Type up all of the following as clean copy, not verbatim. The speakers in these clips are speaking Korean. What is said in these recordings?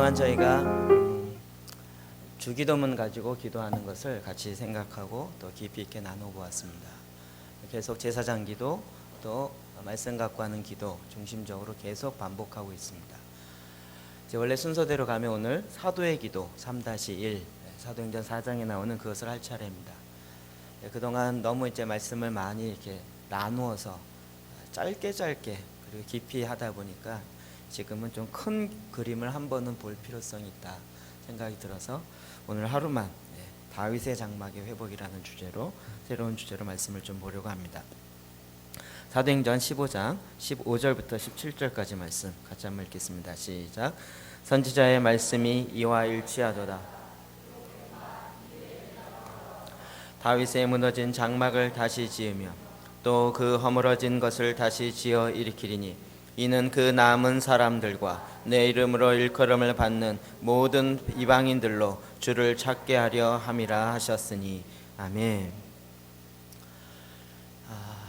그동안 저희가 주기도문 가지고 기도하는 것을 같이 생각하고 또 깊이 있게 나눠보았습니다. 계속 제사장 기도 또 말씀 갖고 하는 기도 중심적으로 계속 반복하고 있습니다. 이제 원래 순서대로 가면 오늘 사도의 기도 3-1 사도행전 4장에 나오는 그것을 할 차례입니다. 그동안 너무 이제 말씀을 많이 이렇게 나누어서 짧게 그리고 깊이 하다 보니까 지금은 좀 큰 그림을 한 번은 볼 필요성이 있다 생각이 들어서 오늘 하루만 다윗의 장막의 회복이라는 주제로 새로운 주제로 말씀을 좀 보려고 합니다. 사도행전 15장 15절부터 17절까지 말씀 같이 한번 읽겠습니다. 시작. 선지자의 말씀이 이와 일치하도다. 다윗의 무너진 장막을 다시 지으며 또 그 허물어진 것을 다시 지어 일으키리니 이는 그 남은 사람들과 내 이름으로 일컬음을 받는 모든 이방인들로 주를 찾게 하려 함이라 하셨으니 아멘.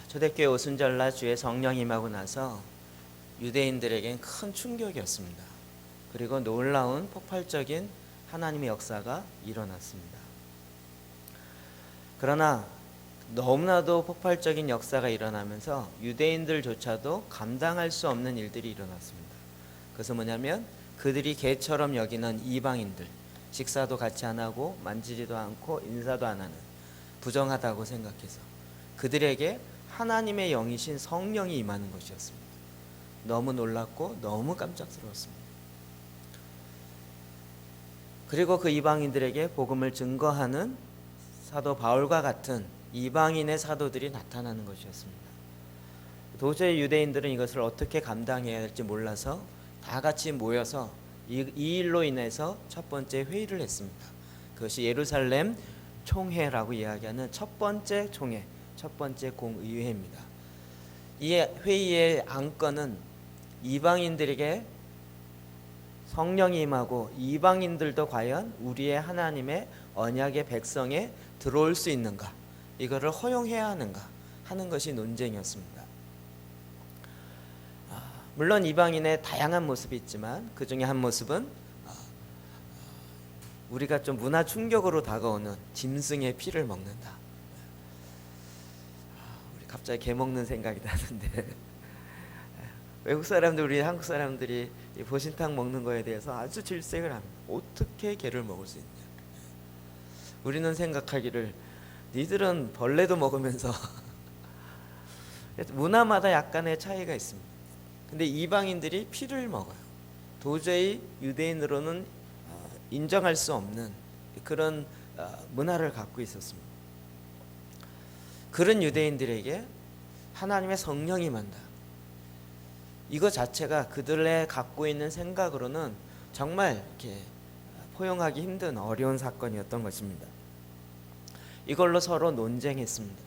초대교회 오순절날 주의 성령 임하고 나서 유대인들에겐 큰 충격이었습니다. 그리고 놀라운 폭발적인 하나님의 역사가 일어났습니다. 그러나 너무나도 폭발적인 역사가 일어나면서 유대인들조차도 감당할 수 없는 일들이 일어났습니다. 그것은 뭐냐면 그들이 개처럼 여기는 이방인들, 식사도 같이 안 하고 만지지도 않고 인사도 안 하는 부정하다고 생각해서 그들에게 하나님의 영이신 성령이 임하는 것이었습니다. 너무 놀랐고 너무 깜짝스러웠습니다. 그리고 그 이방인들에게 복음을 증거하는 사도 바울과 같은 이방인의 사도들이 나타나는 것이었습니다. 도저히 유대인들은 이것을 어떻게 감당해야 할지 몰라서 다 같이 모여서 이 일로 인해서 첫 번째 회의를 했습니다. 그것이 예루살렘 총회라고 이야기하는 첫 번째 총회, 첫 번째 공의회입니다. 이 회의의 안건은 이방인들에게 성령이 임하고 이방인들도 과연 우리의 하나님의 언약의 백성에 들어올 수 있는가, 이거를 허용해야 하는가 하는 것이 논쟁이었습니다. 물론 이방인의 다양한 모습이 있지만 그 중에 한 모습은 우리가 좀 문화 충격으로 다가오는 짐승의 피를 먹는다. 우리 갑자기 개 먹는 생각이 나는데 외국 사람들, 우리 한국 사람들이 보신탕 먹는 거에 대해서 아주 질색을 합니다. 어떻게 개를 먹을 수 있냐. 우리는 생각하기를 니들은 벌레도 먹으면서 문화마다 약간의 차이가 있습니다. 근데 이방인들이 피를 먹어요. 도저히 유대인으로는 인정할 수 없는 그런 문화를 갖고 있었습니다. 그런 유대인들에게 하나님의 성령이 임한다. 이거 자체가 그들의 갖고 있는 생각으로는 정말 이렇게 포용하기 힘든 어려운 사건이었던 것입니다. 이걸로 서로 논쟁했습니다.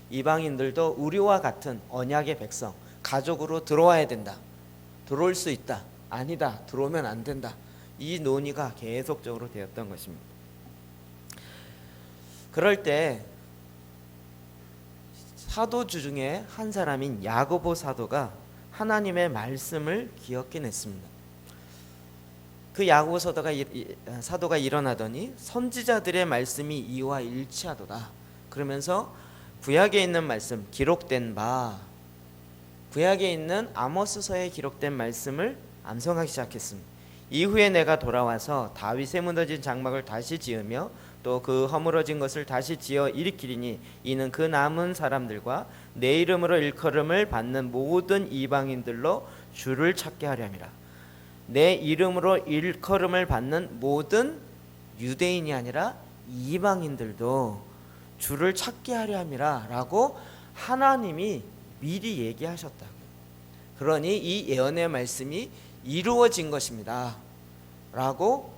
이방인들도 우리와 같은 언약의 백성, 가족으로 들어와야 된다. 들어올 수 있다. 아니다. 들어오면 안 된다. 이 논의가 계속적으로 되었던 것입니다. 그럴 때 사도주 중에 한 사람인 야고보 사도가 하나님의 말씀을 기억해 냈습니다. 그 야고보 사도가 일어나더니 선지자들의 말씀이 이와 일치하도다. 그러면서 구약에 있는 말씀, 기록된 바, 구약에 있는 아모스서에 기록된 말씀을 암송하기 시작했습니다. 이후에 내가 돌아와서 다윗의 무너진 장막을 다시 지으며 또 그 허물어진 것을 다시 지어 일으키리니 이는 그 남은 사람들과 내 이름으로 일컬음을 받는 모든 이방인들로 주를 찾게 하려 함이라. 내 이름으로 일컬음을 받는 모든 유대인이 아니라 이방인들도 주를 찾게 하려 함이라 라고 하나님이 미리 얘기하셨다고요. 그러니 이 예언의 말씀이 이루어진 것입니다 라고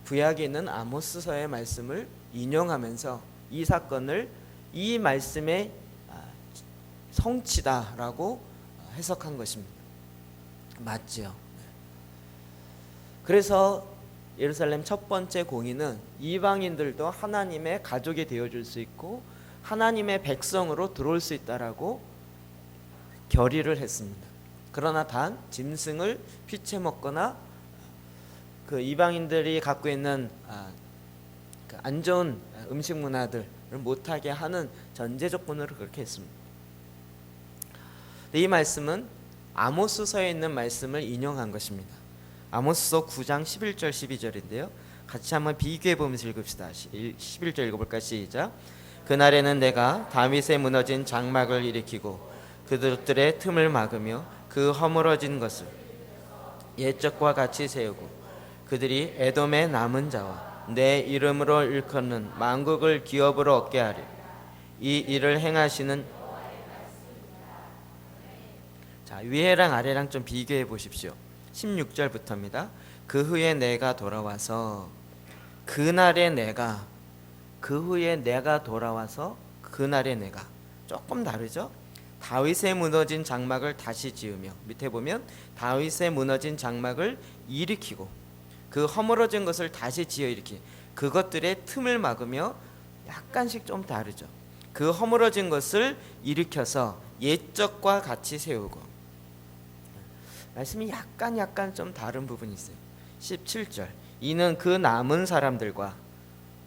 구약에 있는 아모스서의 말씀을 인용하면서 이 사건을 이 말씀의 성취다라고 해석한 것입니다. 맞지요? 그래서 예루살렘 첫 번째 공의는 이방인들도 하나님의 가족이 되어줄 수 있고 하나님의 백성으로 들어올 수 있다라고 결의를 했습니다. 그러나 단 짐승을 피채 먹거나 그 이방인들이 갖고 있는 그 안 좋은 음식 문화들을 못하게 하는 전제 조건으로 그렇게 했습니다. 이 말씀은 아모스서에 있는 말씀을 인용한 것입니다. 아모스서 9장 11절 12절인데요. 같이 한번 비교해 보면서 읽읍시다. 11절 읽어볼까? 시작. 그날에는 내가 다윗의 무너진 장막을 일으키고 그들의 틈을 막으며 그 허물어진 것을 옛적과 같이 세우고 그들이 에돔의 남은 자와 내 이름으로 일컫는 만국을 기업으로 얻게 하리. 이 일을 행하시는, 자, 위에랑 아래랑 좀 비교해 보십시오. 16절부터입니다. 그 후에 내가 돌아와서 그날에 내가, 그 후에 내가 돌아와서 그날에 내가, 조금 다르죠? 다윗의 무너진 장막을 다시 지으며, 밑에 보면 다윗의 무너진 장막을 일으키고 그 허물어진 것을 다시 지어 일으키, 그것들의 틈을 막으며, 약간씩 좀 다르죠. 그 허물어진 것을 일으켜서 옛적과 같이 세우고. 말씀이 약간 좀 다른 부분이 있어요. 17절 이는 그 남은 사람들과,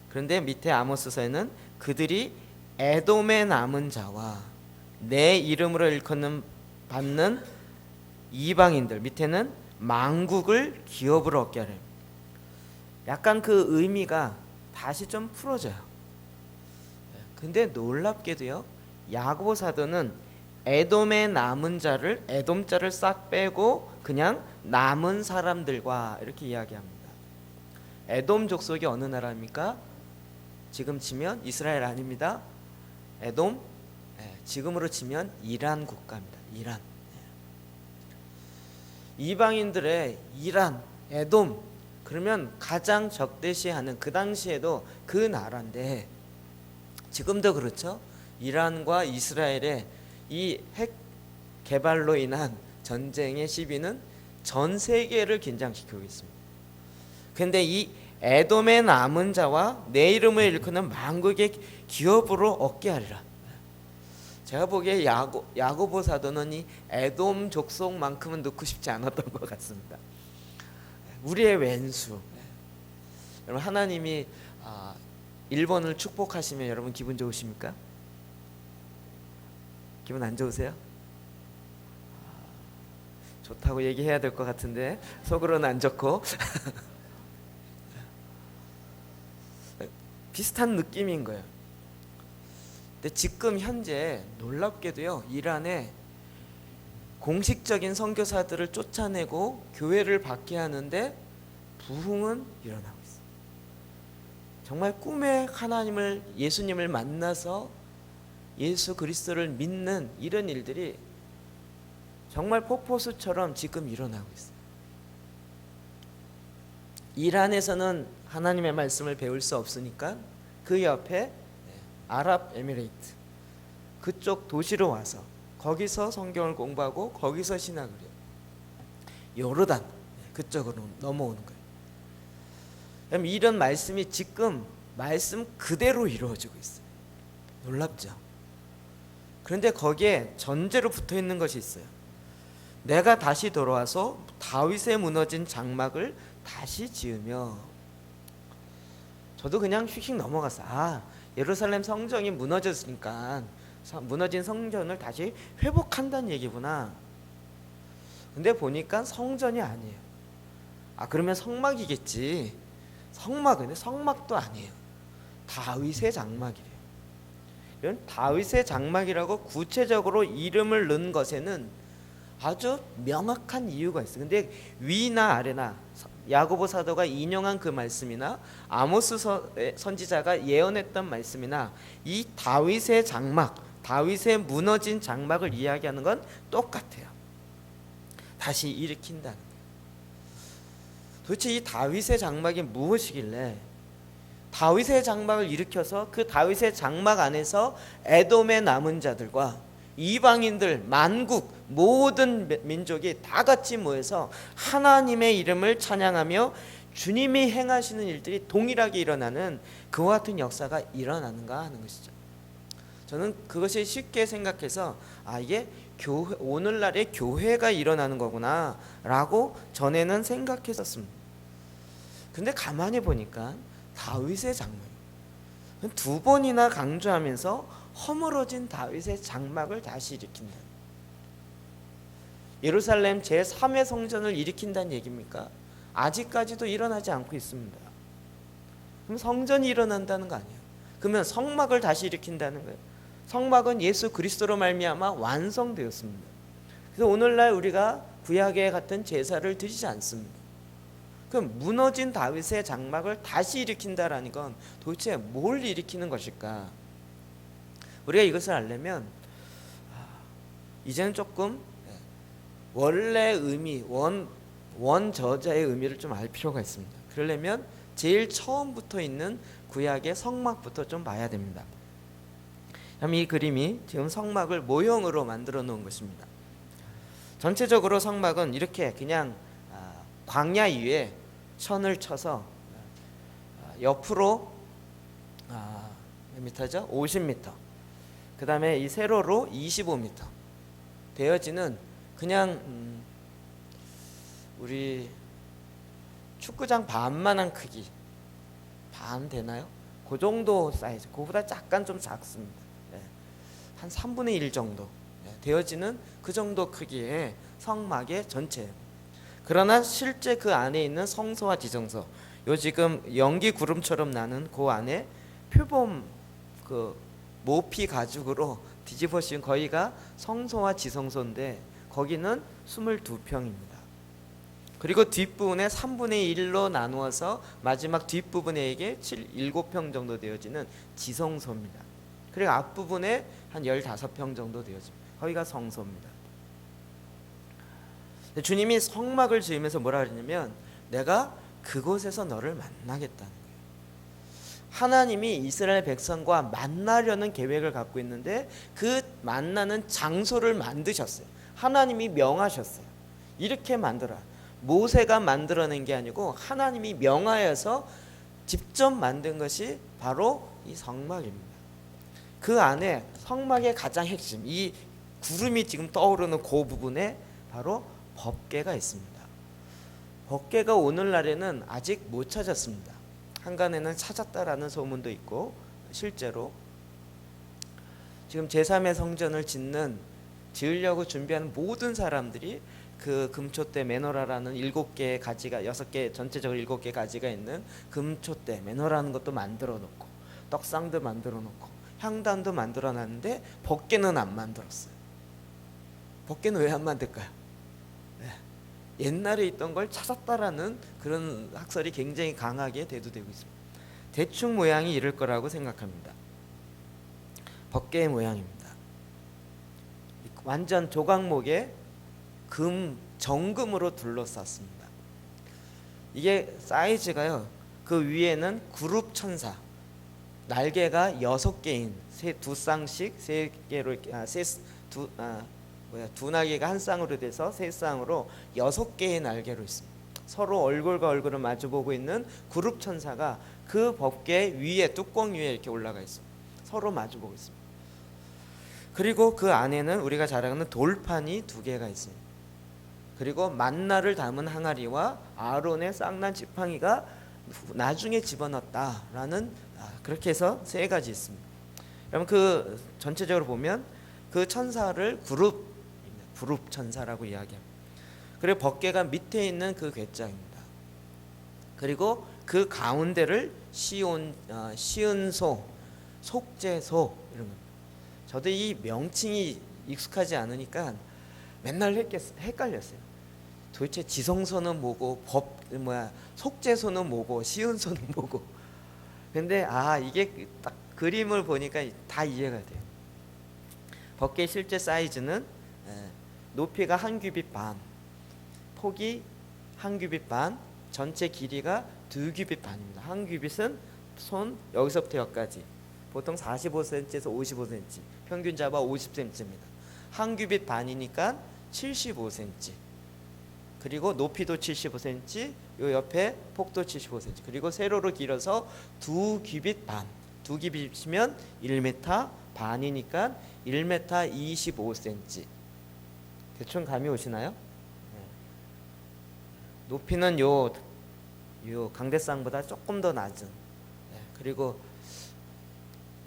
그런데 밑에 아모스서에는 그들이 에돔의 남은 자와 내 이름으로 일컫는 받는 이방인들, 밑에는 만국을 기업으로 얻게 하려. 약간 그 의미가 다시 좀 풀어져요. 근데 놀랍게도요, 야고보 사도는 에돔의 남은 자를, 에돔자를 싹 빼고 그냥 남은 사람들과 이렇게 이야기합니다. 에돔 족속이 어느 나라입니까? 지금 치면 이스라엘 아닙니다. 에돔, 지금으로 치면 이란 국가입니다. 이란. 이방인들의 이란, 에돔, 그러면 가장 적대시하는, 그 당시에도 그 나라인데, 지금도 그렇죠. 이란과 이스라엘의 이 핵 개발로 인한 전쟁의 시비는 전 세계를 긴장시키고 있습니다. 그런데 이 에돔의 남은 자와 내 이름을 일컫는 만국의 기업으로 얻게 하리라. 제가 보기에 야고보 사도는 이 에돔 족속만큼은 넣고 싶지 않았던 것 같습니다. 우리의 왼수. 여러분, 하나님이 일본을 축복하시면 여러분 기분 좋으십니까? 기분 안 좋으세요? 좋다고 얘기해야 될 것 같은데 속으로는 안 좋고 비슷한 느낌인 거예요. 근데 지금 현재 놀랍게도요, 이란에 공식적인 선교사들을 쫓아내고 교회를 받게 하는데 부흥은 일어나고 있어요. 정말 꿈에 하나님을, 예수님을 만나서 예수 그리스도를 믿는 이런 일들이 정말 폭포수처럼 지금 일어나고 있어요. 이란에서는 하나님의 말씀을 배울 수 없으니까 그 옆에 아랍에미레이트, 그쪽 도시로 와서 거기서 성경을 공부하고 거기서 신학을 해요. 요르단 그쪽으로 넘어오는 거예요. 그럼 이런 말씀이 지금 말씀 그대로 이루어지고 있어요. 놀랍죠? 그런데 거기에 전제로 붙어 있는 것이 있어요. 내가 다시 돌아와서 다윗의 무너진 장막을 다시 지으며. 저도 그냥 휙휙 넘어갔어요. 예루살렘 성전이 무너졌으니까 무너진 성전을 다시 회복한다는 얘기구나. 근데 보니까 성전이 아니에요. 그러면 성막이겠지. 성막은 성막도 아니에요. 다윗의 장막이래요. 이런 다윗의 장막이라고 구체적으로 이름을 넣은 것에는 아주 명확한 이유가 있어요. 근데 위나 아래나 야고보 사도가 인용한 그 말씀이나 아모스 선지자가 예언했던 말씀이나 이 다윗의 장막, 다윗의 무너진 장막을 이야기하는 건 똑같아요. 다시 일으킨다는 거예요. 도대체 이 다윗의 장막이 무엇이길래 다윗의 장막을 일으켜서 그 다윗의 장막 안에서 에돔의 남은 자들과 이방인들, 만국, 모든 민족이 다 같이 모여서 하나님의 이름을 찬양하며 주님이 행하시는 일들이 동일하게 일어나는 그와 같은 역사가 일어나는가 하는 것이죠. 저는 그것이 쉽게 생각해서 이게 교회, 오늘날의 교회가 일어나는 거구나 라고 전에는 생각했었습니다. 근데 가만히 보니까 다윗의 장막, 두 번이나 강조하면서 허물어진 다윗의 장막을 다시 일으킨다. 예루살렘 제3의 성전을 일으킨다는 얘기입니까? 아직까지도 일어나지 않고 있습니다. 그럼 성전이 일어난다는 거 아니에요? 그러면 성막을 다시 일으킨다는 거예요. 성막은 예수 그리스도로 말미암아 완성되었습니다. 그래서 오늘날 우리가 구약에 같은 제사를 드리지 않습니다. 그럼 무너진 다윗의 장막을 다시 일으킨다라는 건 도대체 뭘 일으키는 것일까? 우리가 이것을 알려면 이제는 조금 원래 의미, 원저자의 의미를 좀 알 필요가 있습니다. 그러려면 제일 처음부터 있는 구약의 성막부터 좀 봐야 됩니다. 그럼 이 그림이 지금 성막을 모형으로 만들어 놓은 것입니다. 전체적으로 성막은 이렇게 그냥 광야 위에 천을 쳐서 옆으로 몇 미터죠? 50m. 그 다음에 이 세로로 25m 되어지는 그냥 우리 축구장 반만한 크기, 반 되나요? 그 정도 사이즈, 그보다 약간 좀 작습니다. 한 3분의 1 정도 되어지는 그 정도 크기의 성막의 전체. 그러나 실제 그 안에 있는 성소와 지성소, 요 지금 연기 구름처럼 나는 그 안에 표범 그 모피 가죽으로 뒤집어 씌운 거기가 성소와 지성소인데 거기는 22평입니다. 그리고 뒷부분에 3분의 1로 나누어서 마지막 뒷부분에 이게 7평 정도 되어지는 지성소입니다. 그리고 앞부분에 한 15평 정도 되어집니다. 거기가 성소입니다. 주님이 성막을 지으면서 뭐라 그랬냐면 내가 그곳에서 너를 만나겠다는 거예요. 하나님이 이스라엘 백성과 만나려는 계획을 갖고 있는데 그 만나는 장소를 만드셨어요. 하나님이 명하셨어요. 이렇게 만들어라. 모세가 만들어낸 게 아니고 하나님이 명하여서 직접 만든 것이 바로 이 성막입니다. 그 안에 성막의 가장 핵심, 이 구름이 지금 떠오르는 그 부분에 바로 법궤가 있습니다. 법궤가 오늘날에는 아직 못 찾았습니다. 한간에는 찾았다라는 소문도 있고 실제로 지금 제3의 성전을 지으려고 준비하는 모든 사람들이 그 금초대 메노라라는 7개의 가지가 6개 전체적으로 7개 가지가 있는 금초대 메노라는 것도 만들어 놓고 떡상도 만들어 놓고 향단도 만들어 놨는데 법궤는 안 만들었어요. 법궤는 왜 안 만들까요? 옛날에 있던 걸 찾았다라는 그런 학설이 굉장히 강하게 대두되고 있습니다. 대충 모양이 이럴 거라고 생각합니다. 법궤의 모양입니다. 완전 조각목에 정금으로 둘러쌌습니다. 이게 사이즈가요. 그 위에는 그룹 천사, 날개가 6개인 두 쌍씩 세 개로 두 날개가 한 쌍으로 돼서 세 쌍으로 6개의 날개로 있습니다. 서로 얼굴과 얼굴을 마주보고 있는 그룹 천사가 그 법궤 위에 뚜껑 위에 이렇게 올라가 있습니다. 서로 마주보고 있습니다. 그리고 그 안에는 우리가 잘 아는 돌판이 2개가 있습니다. 그리고 만나를 담은 항아리와 아론의 쌍난 지팡이가 나중에 집어넣었다라는 그렇게 해서 3가지 있습니다. 그럼 그 전체적으로 보면 그 천사를 그룹 천사라고 이야기합니다. 그리고 법궤가 밑에 있는 그 궤장입니다. 그리고 그 가운데를 시은소, 속죄소 이런 겁니다. 저도 이 명칭이 익숙하지 않으니까 맨날 헷갈렸어요. 도대체 지성소는 뭐고 속죄소는 뭐고 시은소는 뭐고. 근데 이게 딱 그림을 보니까 다 이해가 돼요. 법궤 실제 사이즈는 높이가 1규빗 반, 폭이 1규빗 반, 전체 길이가 2규빗 반입니다. 1규빗은 손 여기서부터 여기까지 보통 45cm에서 55cm, 평균 잡아 50cm입니다. 1규빗 반이니까 75cm. 그리고 높이도 75cm, 요 옆에 폭도 75cm. 그리고 세로로 길어서 2규빗 반. 2규빗이면 1m 반이니까 1m 25cm. 대충 감이 오시나요? 높이는 요 요 강대상보다 조금 더 낮은, 그리고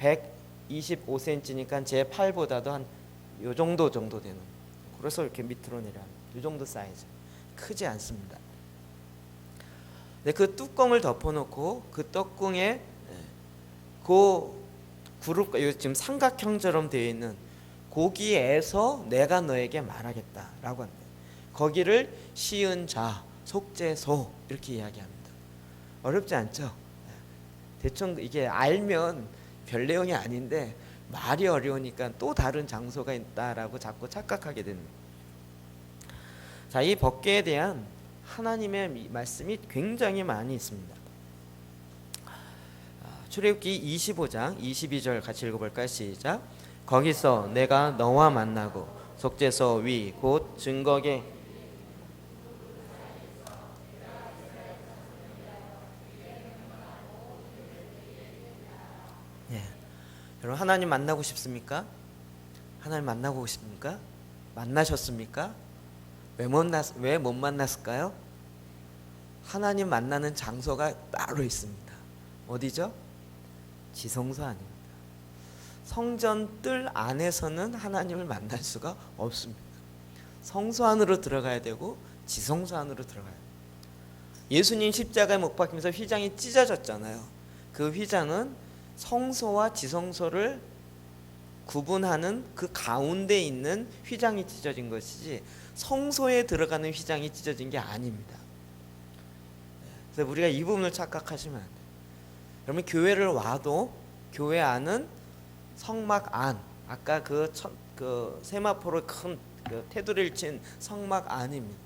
125cm니까 제 팔보다도 한 요 정도 되는, 그래서 이렇게 밑으로 내려 요 정도 사이즈, 크지 않습니다. 그 뚜껑을 덮어놓고 그 떡궁에 그 그룹, 지금 삼각형처럼 되어 있는 거기에서 내가 너에게 말하겠다라고 합니다. 거기를 시은 자, 속죄소 이렇게 이야기합니다. 어렵지 않죠? 대충 이게 알면 별 내용이 아닌데 말이 어려우니까 또 다른 장소가 있다라고 자꾸 착각하게 됩니다. 자, 이 법궤에 대한 하나님의 말씀이 굉장히 많이 있습니다. 출애굽기 25장 22절 같이 읽어볼까요? 시작. 거기서 내가 너와 만나고 속죄소 위 곧 증거계. 여러분, 하나님 만나고 싶습니까? 하나님 만나고 싶습니까? 만나셨습니까? 왜 못 만났을까요? 하나님 만나는 장소가 따로 있습니다. 어디죠? 지성소 아닙니다. 성전 뜰 안에서는 하나님을 만날 수가 없습니다. 성소 안으로 들어가야 되고 지성소 안으로 들어가야 돼요. 예수님 십자가에 못 박히면서 휘장이 찢어졌잖아요. 그 휘장은 성소와 지성소를 구분하는 그 가운데 있는 휘장이 찢어진 것이지 성소에 들어가는 휘장이 찢어진 게 아닙니다. 그래서 우리가 이 부분을 착각하시면 안 돼요. 여러분, 교회를 와도 교회 안은 성막 안, 아까 그 세마포로 큰 테두리를 친 성막 안입니다.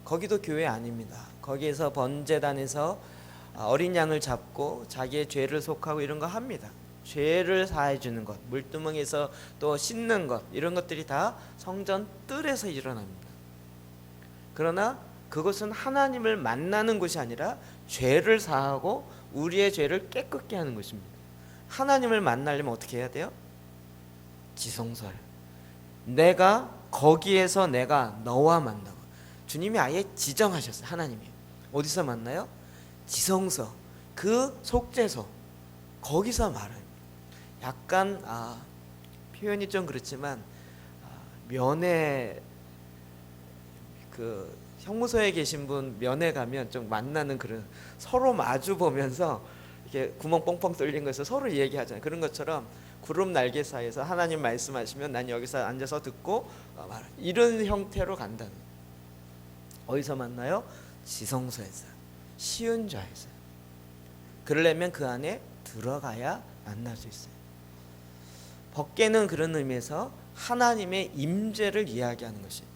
거기도 교회 아닙니다. 거기에서 번제단에서 어린 양을 잡고 자기의 죄를 속하고 이런 거 합니다. 죄를 사해 주는 것, 물두멍에서 또 씻는 것, 이런 것들이 다 성전 뜰에서 일어납니다. 그러나 그것은 하나님을 만나는 곳이 아니라 죄를 사하고 우리의 죄를 깨끗게 하는 것입니다. 하나님을 만나려면 어떻게 해야 돼요? 지성소에. 내가 거기에서 내가 너와 만나고, 주님이 아예 지정하셨어요. 하나님이 어디서 만나요? 지성소, 그 속죄소, 거기서 말해요. 약간 표현이 좀 그렇지만 면회, 그 형무소에 계신 분 면회 가면 좀 만나는, 그런 서로 마주 보면서 이렇게 구멍 뻥뻥 뚫린 거에서 서로 얘기하잖아요. 그런 것처럼 구름 날개 사이에서 하나님 말씀하시면 난 여기서 앉아서 듣고 이런 형태로 간다는. 어디서 만나요? 지성소에서, 쉬운 자에서. 그러려면 그 안에 들어가야 만날 수 있어요. 법궤는 그런 의미에서 하나님의 임재를 이야기하는 것이에요.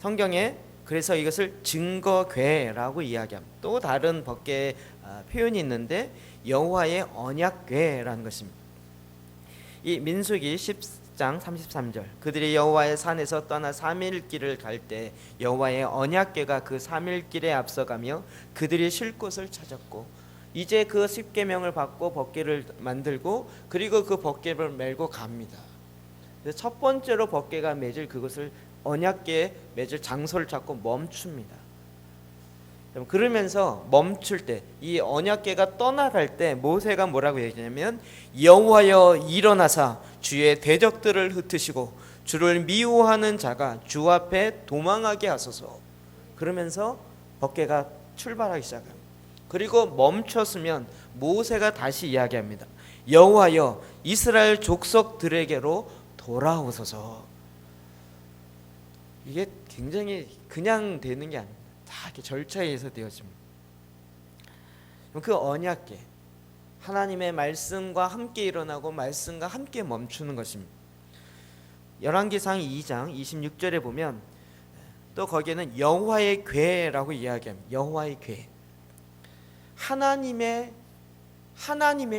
성경에 그래서 이것을 증거궤라고 이야기합니다. 또 다른 법궤 표현이 있는데 여호와의 언약궤라는 것입니다. 이 민수기 10장 33절, 그들이 여호와의 산에서 떠나 3일 길을 갈 때 여호와의 언약궤가 그 3일 길에 앞서가며 그들이 쉴 곳을 찾았고, 이제 그 십계명을 받고 법궤를 만들고 그리고 그 법궤를 메고 갑니다. 첫 번째로 법궤가 맺을 그것을, 언약궤에 맺을 장소를 찾고 멈춥니다. 그러면서 멈출 때, 이 언약궤가 떠나갈 때 모세가 뭐라고 얘기하냐면 여호와여 일어나사 주의 대적들을 흩으시고 주를 미워하는 자가 주 앞에 도망하게 하소서. 그러면서 법궤가 출발하기 시작합니다. 그리고 멈췄으면 모세가 다시 이야기합니다. 여호와여 이스라엘 족속들에게로 돌아오소서. 이게 굉장히 그냥 되는 게 아닙니다. 다 이렇게 절차에 의해서 되어집니다. 그 언약궤, 하나님의 말씀과 함께 일어나고 말씀과 함께 멈추는 것입니다. 열왕기상 2장 26절에 보면 또 거기에는 여호와의 궤라고 이야기합니다. 여호와의 궤, 하나님의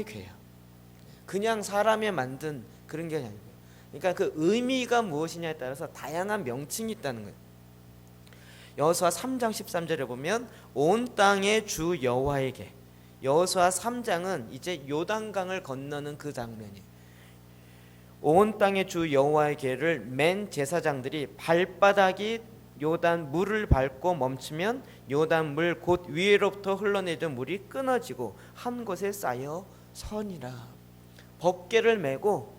궤야. 그냥 사람이 만든 그런 게 아니고요. 그러니까 그 의미가 무엇이냐에 따라서 다양한 명칭이 있다는 거예요. 여호수아 3장 13절에 보면 온 땅의 주 여호와에게, 여호수아 3장은 이제 요단강을 건너는 그 장면이에요. 온 땅의 주 여호와에게를 맨 제사장들이 발바닥이 요단 물을 밟고 멈추면 요단 물 곧 위에로부터 흘러내던 물이 끊어지고 한 곳에 쌓여 서니라. 법궤를 메고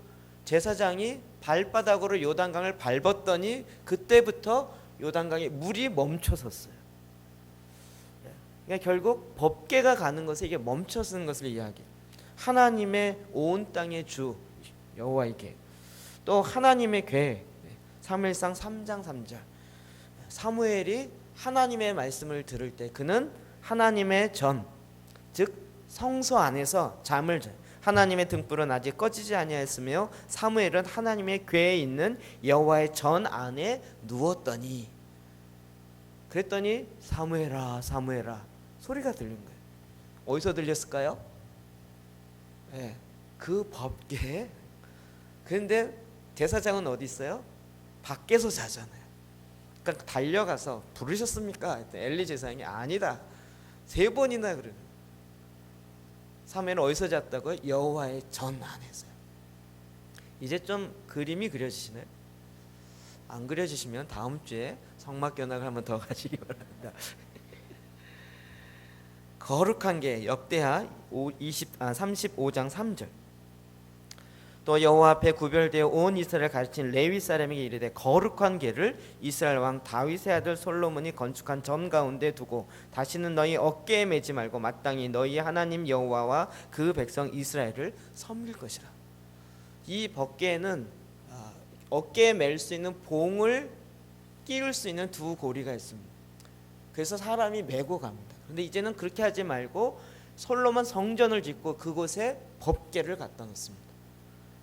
제사장이 발바닥으로 요단강을 밟았더니 그때부터 요단강에 물이 멈춰섰어요. 그러니까 결국 법궤가 가는 것에 이게 멈춰서는 것을 이야기해요. 하나님의 온 땅의 주 여호와에게 또 하나님의 계획. 사무엘상 3장 3절 사무엘이 하나님의 말씀을 들을 때 그는 하나님의 전, 즉 성소 안에서 잠을 자요. 하나님의 등불은 아직 꺼지지 아니하였으며 사무엘은 하나님의 궤에 있는 여호와의 전 안에 누웠더니, 그랬더니 사무엘아 사무엘아 소리가 들린 거예요. 어디서 들렸을까요? 네, 그 법궤. 그런데 제사장은 어디 있어요? 밖에서 자잖아요. 그러니까 달려가서 부르셨습니까? 엘리 제사장이 아니다. 3번이나 그래요. 사무엘은 어디서 잤다고요? 여호와의 전 안에서요. 이제 좀 그림이 그려지시나요? 안 그려지시면 다음 주에 성막견학을 한번 더 가시기 바랍니다. 거룩한 게 역대하 35장 3절 또 여호와 앞에 구별되어 온 이스라엘을 가르친 레위 사람에게 이르되 거룩한 궤를 이스라엘 왕 다윗의 아들 솔로몬이 건축한 전 가운데 두고 다시는 너희 어깨에 매지 말고 마땅히 너희 하나님 여호와와 그 백성 이스라엘을 섬길 것이라. 이 법궤에는 어깨에 맬 수 있는 봉을 끼울 수 있는 2 고리가 있습니다. 그래서 사람이 메고 갑니다. 그런데 이제는 그렇게 하지 말고 솔로몬 성전을 짓고 그곳에 법궤를 갖다 놓습니다.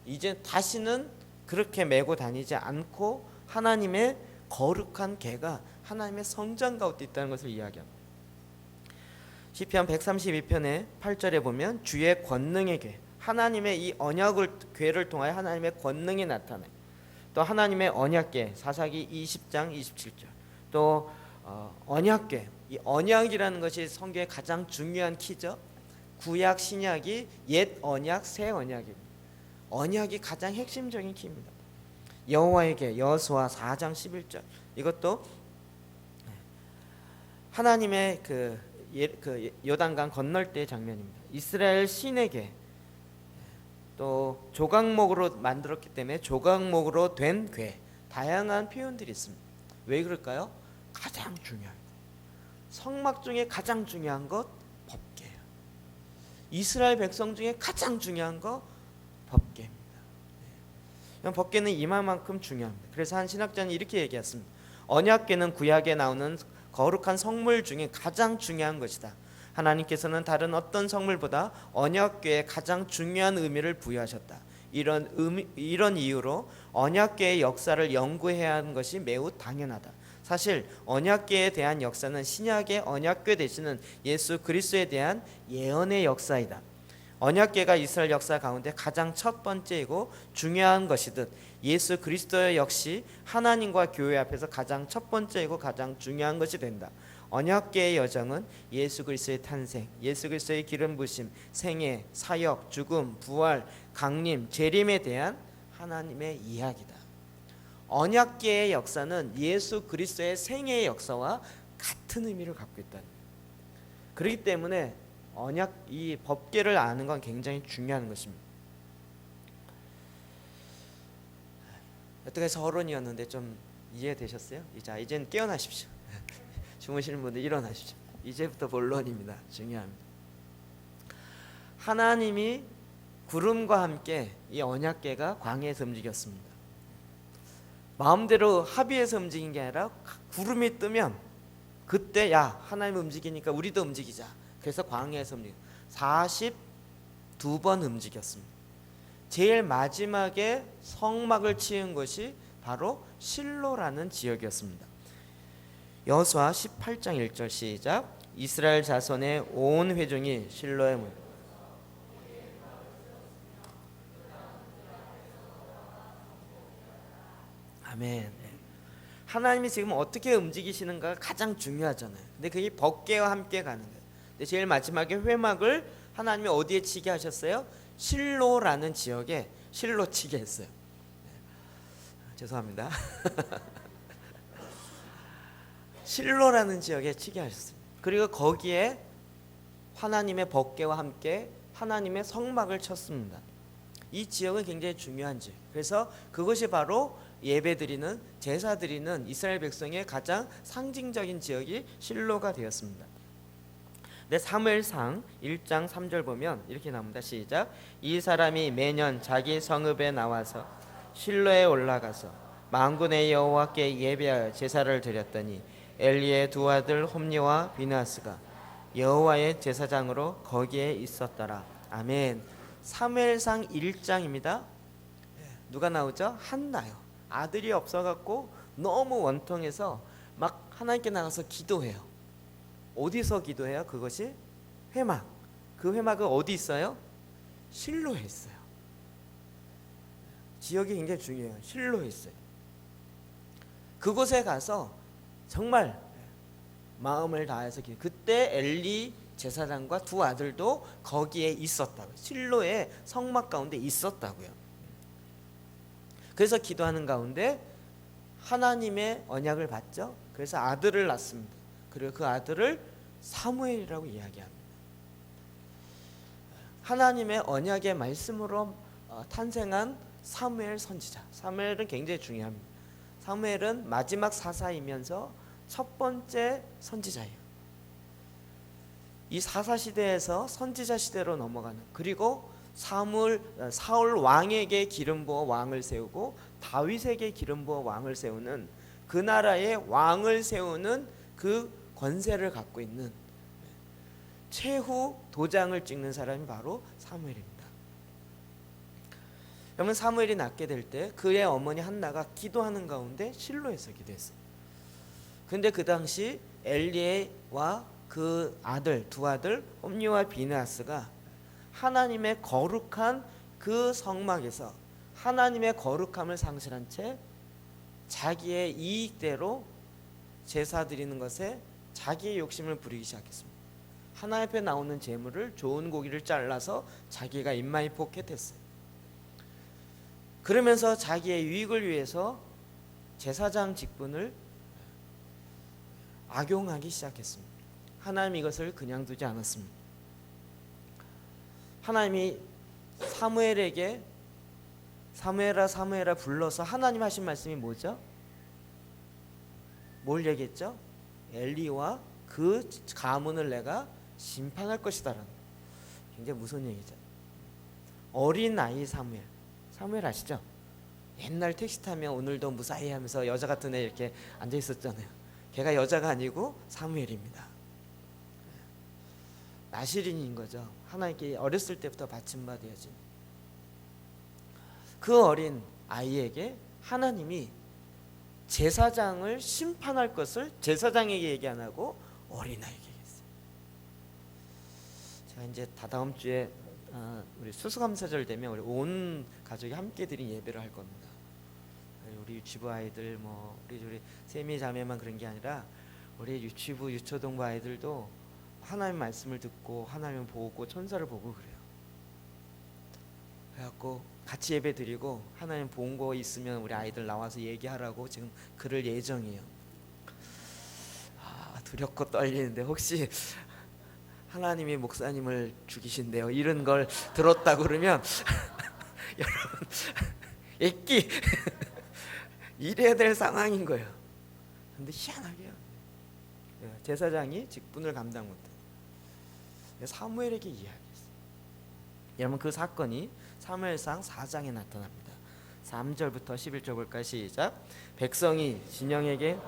이제 다시는 그렇게 메고 다니지 않고 하나님의 거룩한 궤가 하나님의 성전 가운데 있다는 것을 이야기합니다. 시편 132편의 8절에 보면 주의 권능의 궤, 하나님의 이 언약을 궤를 통하여 하나님의 권능이 나타나요. 또 하나님의 언약궤, 사사기 20장 27절. 또 언약궤, 이 언약이라는 것이 성경의 가장 중요한 키죠. 구약 신약이 옛 언약 새 언약입니다. 언약이 가장 핵심적인 키입니다. 여호와에게 여호수아 4장 11절. 이것도 하나님의 그 요단강 건널 때의 장면입니다. 이스라엘 신에게 또 조각목으로 만들었기 때문에 조각목으로 된 궤, 다양한 표현들이 있습니다. 왜 그럴까요? 가장 중요한 것, 성막 중에 가장 중요한 것 법궤예요. 이스라엘 백성 중에 가장 중요한 것 법궤입니다. 법궤는 이만큼 중요합니다. 그래서 한 신학자는 이렇게 얘기했습니다. 언약궤는 구약에 나오는 거룩한 성물 중에 가장 중요한 것이다. 하나님께서는 다른 어떤 성물보다 언약궤에 가장 중요한 의미를 부여하셨다. 이런 이유로 언약궤의 역사를 연구해야 하는 것이 매우 당연하다. 사실 언약궤에 대한 역사는 신약의 언약궤 되시는 예수 그리스도에 대한 예언의 역사이다. 언약궤가 이스라엘 역사 가운데 가장 첫 번째이고 중요한 것이듯 예수 그리스도 역시 하나님과 교회 앞에서 가장 첫 번째이고 가장 중요한 것이 된다. 언약궤의 여정은 예수 그리스도의 탄생, 예수 그리스도의 기름 부심, 생애, 사역, 죽음, 부활, 강림, 재림에 대한 하나님의 이야기다. 언약궤의 역사는 예수 그리스도의 생애의 역사와 같은 의미를 갖고 있다는 거예요. 그렇기 때문에 이 법궤를 아는 건 굉장히 중요한 것입니다. 여태까지 서론이었는데 좀 이해되셨어요? 자, 이제는 깨어나십시오. 주무시는 분들 일어나십시오. 이제부터 본론입니다. 중요합니다. 하나님이 구름과 함께 이 언약궤가 광야에서 움직였습니다. 마음대로 합의해서 움직인 게 아니라 구름이 뜨면 그때 야 하나님 움직이니까 우리도 움직이자. 그래서 광야에서 42번 움직였습니다. 제일 마지막에 성막을 치은 것이 바로 실로라는 지역이었습니다. 여호수아 18장 1절 시작. 이스라엘 자손의 온 회중이 실로에 모여 아멘. 하나님이 지금 어떻게 움직이시는가가 가장 중요하잖아요. 근데 그게 법궤와 함께 가는 거예요. 근데 제일 마지막에 회막을 하나님이 어디에 치게 하셨어요? 실로라는 지역에 실로 치게 했어요. 죄송합니다. 실로라는 지역에 치게 하셨습니다. 그리고 거기에 하나님의 법궤와 함께 하나님의 성막을 쳤습니다. 이 지역은 굉장히 중요한 지역. 그래서 그것이 바로 예배드리는 제사드리는 이스라엘 백성의 가장 상징적인 지역이 실로가 되었습니다. 네, 사무엘상 1장 3절 보면 이렇게 나옵니다. 시작. 이 사람이 매년 자기 성읍에 나와서 실로에 올라가서 만군의 여호와께 예배하여 제사를 드렸더니 엘리의 두 아들 홈니와 비느하스가 여호와의 제사장으로 거기에 있었더라. 아멘. 사무엘상 1장입니다. 누가 나오죠? 한나요. 아들이 없어갖고 너무 원통해서 막 하나님께 나가서 기도해요. 어디서 기도해요? 그것이 회막. 그 회막은 어디 있어요? 실로에 있어요. 지역이 굉장히 중요해요. 실로에 있어요. 그곳에 가서 정말 마음을 다해서 기도. 그때 엘리 제사장과 두 아들도 거기에 있었다고요. 실로의 성막 가운데 있었다고요. 그래서 기도하는 가운데 하나님의 언약을 받죠. 그래서 아들을 낳습니다. 그리고 그 아들을 사무엘이라고 이야기합니다. 하나님의 언약의 말씀으로 탄생한 사무엘 선지자. 사무엘은 굉장히 중요합니다. 사무엘은 마지막 사사이면서 첫 번째 선지자예요. 이 사사 시대에서 선지자 시대로 넘어가는, 그리고 사울 왕에게 기름 부어 왕을 세우고 다윗에게 기름 부어 왕을 세우는, 그 나라의 왕을 세우는 그 권세를 갖고 있는 최후 도장을 찍는 사람이 바로 사무엘입니다. 그러면 사무엘이 낳게 될 때 그의 어머니 한나가 기도하는 가운데 실로에서 기도했어요. 근데 그 당시 엘리에와 그 아들, 두 아들 홈니와 비느하스가 하나님의 거룩한 그 성막에서 하나님의 거룩함을 상실한 채 자기의 이익대로 제사 드리는 것에 자기의 욕심을 부리기 시작했습니다. 하나님 앞에 나오는 제물을, 좋은 고기를 잘라서 자기가 입마이 포켓했어요. 그러면서 자기의 유익을 위해서 제사장 직분을 악용하기 시작했습니다. 하나님이 이것을 그냥 두지 않았습니다. 하나님이 사무엘에게 사무엘아 사무엘아 불러서 하나님 하신 말씀이 뭐죠? 뭘 얘기했죠? 엘리와 그 가문을 내가 심판할 것이다라는, 굉장히 무서운 얘기죠. 어린 아이 사무엘, 사무엘 아시죠? 옛날 택시 타면 오늘도 무사히 하면서 여자 같은 애 이렇게 앉아 있었잖아요. 걔가 여자가 아니고 사무엘입니다. 나시린인 거죠. 하나님께 어렸을 때부터 받침받아야지. 그 어린 아이에게 하나님이 제사장을 심판할 것을 제사장에게 얘기 안 하고 어린아이에게 얘기했어요. 제가 이제 다다음 주에 우리 수수감사절 되면 우리 온 가족이 함께 드린 예배를 할 겁니다. 우리 유치부 아이들, 우리 세미 자매만 그런 게 아니라 우리 유치부 유초동부 아이들도 하나님 말씀을 듣고 하나님 보고 천사를 보고 그래요. 그래갖고 같이 예배 드리고 하나님 본 거 있으면 우리 아이들 나와서 얘기하라고 지금 그럴 예정이에요. 두렵고 떨리는데 혹시 하나님이 목사님을 죽이신대요 이런 걸 들었다 그러면 여러분 읽기 이래야 될 상황인 거예요. 근데 희한하게요, 제사장이 직분을 감당 못해 사무엘에게 이야기했어요. 여러분 그 사건이 사무엘상 4장에 나타납니다. 3절부터 11절 볼까요? 시작. 백성이 진영에게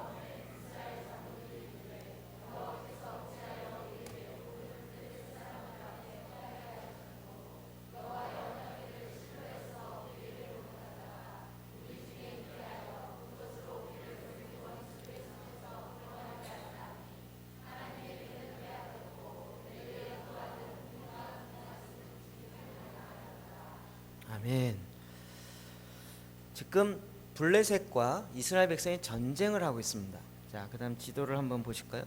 아멘. 지금 블레셋과 이스라엘 백성이 전쟁을 하고 있습니다. 자, 그다음 지도를 한번 보실까요?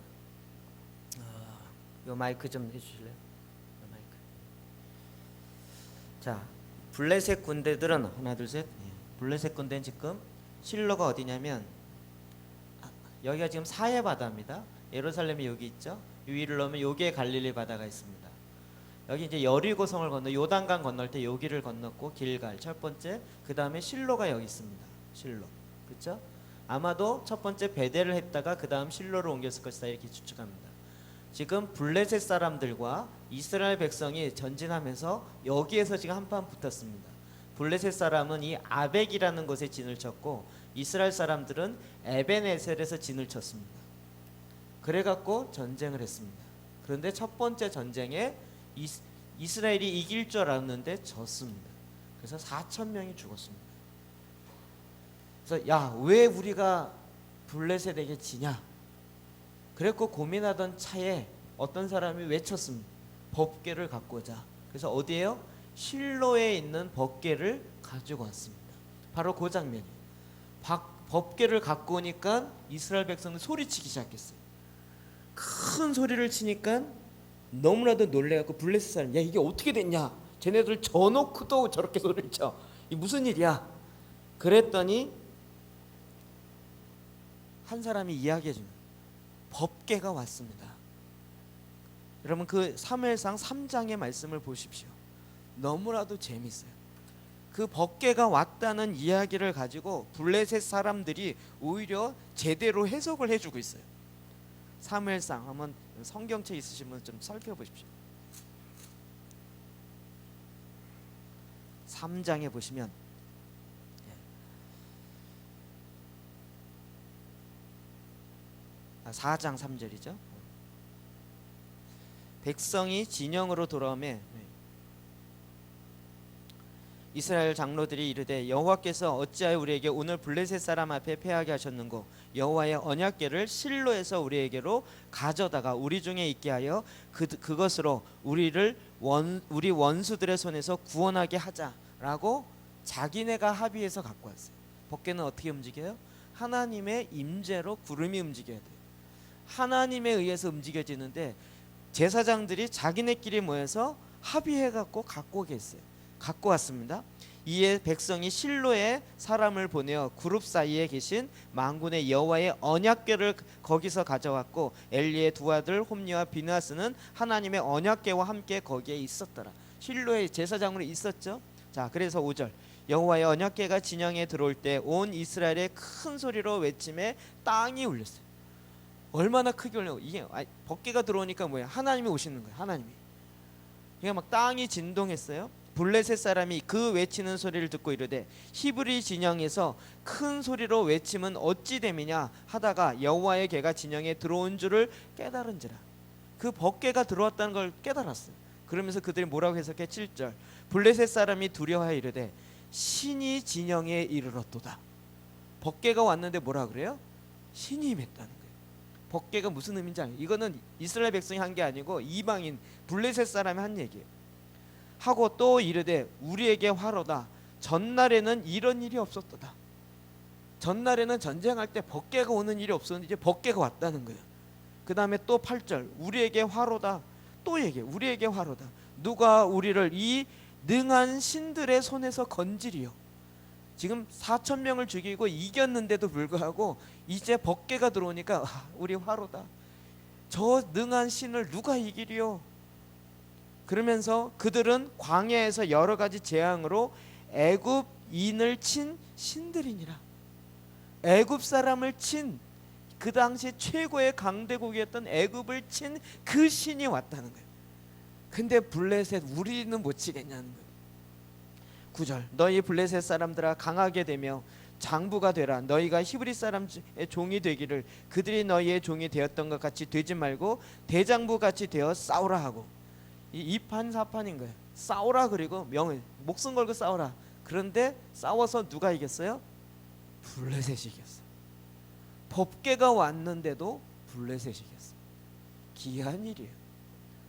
요 마이크 좀 해주실래요? 요 마이크. 자, 블레셋 군대들은 하나 둘 셋. 블레셋 군대는 지금 실로가 어디냐면 여기가 지금 사해 바다입니다. 예루살렘이 여기 있죠. 위를 넘으면 여기에 갈릴리 바다가 있습니다. 여기 이제 여리고성을 건너 요단강 건널 때 여기를 건넜고 길갈 첫 번째, 그 다음에 실로가 여기 있습니다. 실로, 그렇죠? 아마도 첫 번째 베델을 했다가 그 다음 실로로 옮겼을 것이다 이렇게 추측합니다. 지금 블레셋 사람들과 이스라엘 백성이 전진하면서 여기에서 지금 한판 붙었습니다. 블레셋 사람은 이 아벡이라는 곳에 진을 쳤고 이스라엘 사람들은 에벤에셀에서 진을 쳤습니다. 그래갖고 전쟁을 했습니다. 그런데 첫 번째 전쟁에 이스라엘이 이길 줄 알았는데 졌습니다. 그래서 4,000명이 죽었습니다. 그래서 야, 왜 우리가 블레셋에게 지냐? 그랬고 고민하던 차에 어떤 사람이 외쳤습니다. 법궤를 갖고 오자. 그래서 어디에요? 실로에 있는 법궤를 가지고 왔습니다. 바로 그 장면이에요. 법궤를 갖고 오니까 이스라엘 백성은 소리치기 시작했어요. 큰 소리를 치니까 너무나도 놀래갖고 블레셋 사람, 야 이게 어떻게 됐냐? 쟤네들 져놓고도 저렇게 소리를 쳐. 이 무슨 일이야? 그랬더니 한 사람이 이야기해줍니다. 법궤가 왔습니다. 여러분 그 사무엘상 3장의 말씀을 보십시오. 너무나도 재밌어요. 그 법궤가 왔다는 이야기를 가지고 블레셋 사람들이 오히려 제대로 해석을 해주고 있어요. 사무엘상 한번 성경책 있으시면 좀 살펴보십시오. 3장에 보시면 4장 3절이죠. 백성이 진영으로 돌아오매 이스라엘 장로들이 이르되 여호와께서 어찌하여 우리에게 오늘 블레셋 사람 앞에 패하게 하셨는고 여호와의 언약궤를 실로에서 우리에게로 가져다가 우리 중에 있게 하여 그것으로 우리 원수들의 손에서 구원하게 하자라고 자기네가 합의해서 갖고 왔어요. 법궤는 어떻게 움직여요? 하나님의 임재로 구름이 움직여야 돼요. 하나님에 의해서 움직여지는데 제사장들이 자기네끼리 모여서 합의해 갖고 오게 했어요. 갖고 왔습니다. 이에 백성이 실로에 사람을 보내어 그룹 사이에 계신 만군의 여호와의 언약궤를 거기서 가져왔고 엘리의 두 아들 홈리와 비느하스는 하나님의 언약궤와 함께 거기에 있었더라. 실로에 제사장으로 있었죠. 자, 그래서 5절 여호와의 언약궤가 진영에 들어올 때 온 이스라엘의 큰 소리로 외침에 땅이 울렸어요. 얼마나 크게 울려? 이게 법궤가 들어오니까 뭐야? 하나님이 오시는 거예요. 하나님이. 그러니까 막 땅이 진동했어요. 블레셋 사람이 그 외치는 소리를 듣고 이르되 히브리 진영에서 큰 소리로 외침은 어찌 됨이냐 하다가 여호와의 궤가 진영에 들어온 줄을 깨달은지라. 그 법궤가 들어왔다는 걸 깨달았어요. 그러면서 그들이 뭐라고 해석해? 7절 블레셋 사람이 두려워하여 이르되 신이 진영에 이르렀도다. 법궤가 왔는데 뭐라 그래요? 신이 임했다는 거예요. 법궤가 무슨 의미인지 알아요? 이거는 이스라엘 백성이 한 게 아니고 이방인 블레셋 사람이 한 얘기예요. 하고 또 이르되 우리에게 화로다. 전날에는 이런 일이 없었도다. 전날에는 전쟁할 때 법궤가 오는 일이 없었는데 이제 법궤가 왔다는 거예요. 그 다음에 또 8절 우리에게 화로다. 또 얘기해. 우리에게 화로다. 누가 우리를 이 능한 신들의 손에서 건지리요. 지금 4,000명을 죽이고 이겼는데도 불구하고 이제 법궤가 들어오니까 우리 화로다. 저 능한 신을 누가 이기리요. 그러면서 그들은 광야에서 여러 가지 재앙으로 애굽인을 친 신들이니라. 애굽 사람을 친 그 당시 최고의 강대국이었던 애굽을 친 그 신이 왔다는 거예요. 근데 블레셋 우리는 못 치겠냐는 거예요. 9절 너희 블레셋 사람들아 강하게 되며 장부가 되라. 너희가 히브리 사람의 종이 되기를 그들이 너희의 종이 되었던 것 같이 되지 말고 대장부 같이 되어 싸우라 하고. 이 2판 4판인 거예요. 싸우라. 그리고 목숨 걸고 싸우라. 그런데 싸워서 누가 이겼어요? 블레셋이 이겼어요. 법궤가 왔는데도 블레셋이 이겼어요. 기이한 일이에요.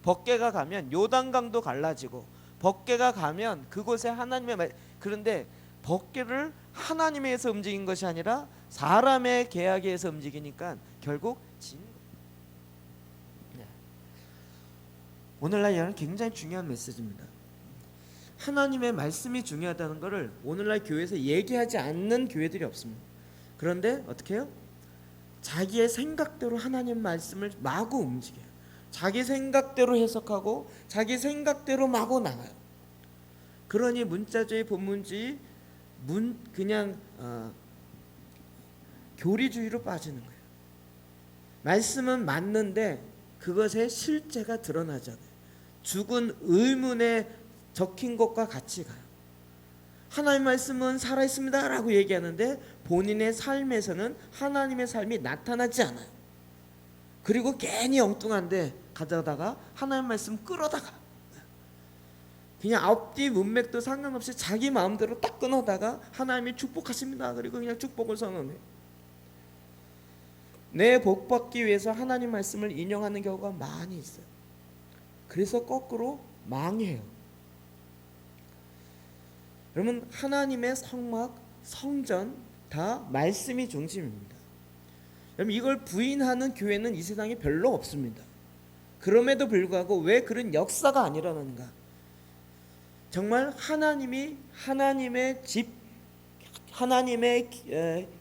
법궤가 가면 요단강도 갈라지고 법궤가 가면 그곳에 하나님의 그런데 법궤를 하나님에 의해서 움직인 것이 아니라 사람의 계약에 의해서 움직이니까 결국 진 거예요. 오늘날 이는 굉장히 중요한 메시지입니다. 하나님의 말씀이 중요하다는 것을 오늘날 교회에서 얘기하지 않는 교회들이 없습니다. 그런데 어떻게 해요? 자기의 생각대로 하나님 말씀을 마구 움직여요. 자기 생각대로 해석하고 자기 생각대로 마구 나가요. 그러니 문자주의, 본문주의, 그냥 교리주의로 빠지는 거예요. 말씀은 맞는데 그것의 실제가 드러나지 않아요. 죽은 의문에 적힌 것과 같이 가요. 하나님 말씀은 살아있습니다 라고 얘기하는데 본인의 삶에서는 하나님의 삶이 나타나지 않아요. 그리고 괜히 엉뚱한데 가져다가 하나님 말씀 끌어다가 그냥 앞뒤 문맥도 상관없이 자기 마음대로 딱 끊어다가 하나님이 축복하십니다 그리고 그냥 축복을 선언해요. 내 복 받기 위해서 하나님 말씀을 인용하는 경우가 많이 있어요. 그래서 거꾸로 망해요. 여러분, 하나님의 성막, 성전 다 말씀이 중심입니다. 여러분, 이걸 부인하는 교회는 이 세상에 별로 없습니다. 그럼에도 불구하고 왜 그런 역사가 안 일어나는가? 정말 하나님의 집, 하나님의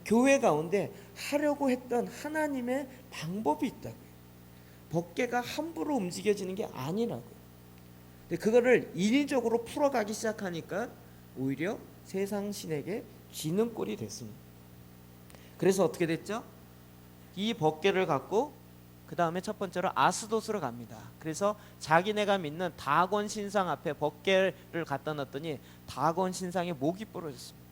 교회 가운데 하려고 했던 하나님의 방법이 있다고요. 법궤가 함부로 움직여지는 게 아니라고요. 근데 그거를 인위적으로 풀어가기 시작하니까 오히려 세상 신에게 쥐는 꼴이 됐습니다. 그래서 어떻게 됐죠? 이 법궤를 갖고 그 다음에 첫 번째로 아스도스로 갑니다. 그래서 자기네가 믿는 다곤 신상 앞에 법궤를 갖다 놨더니 다곤 신상에 목이 부러졌습니다.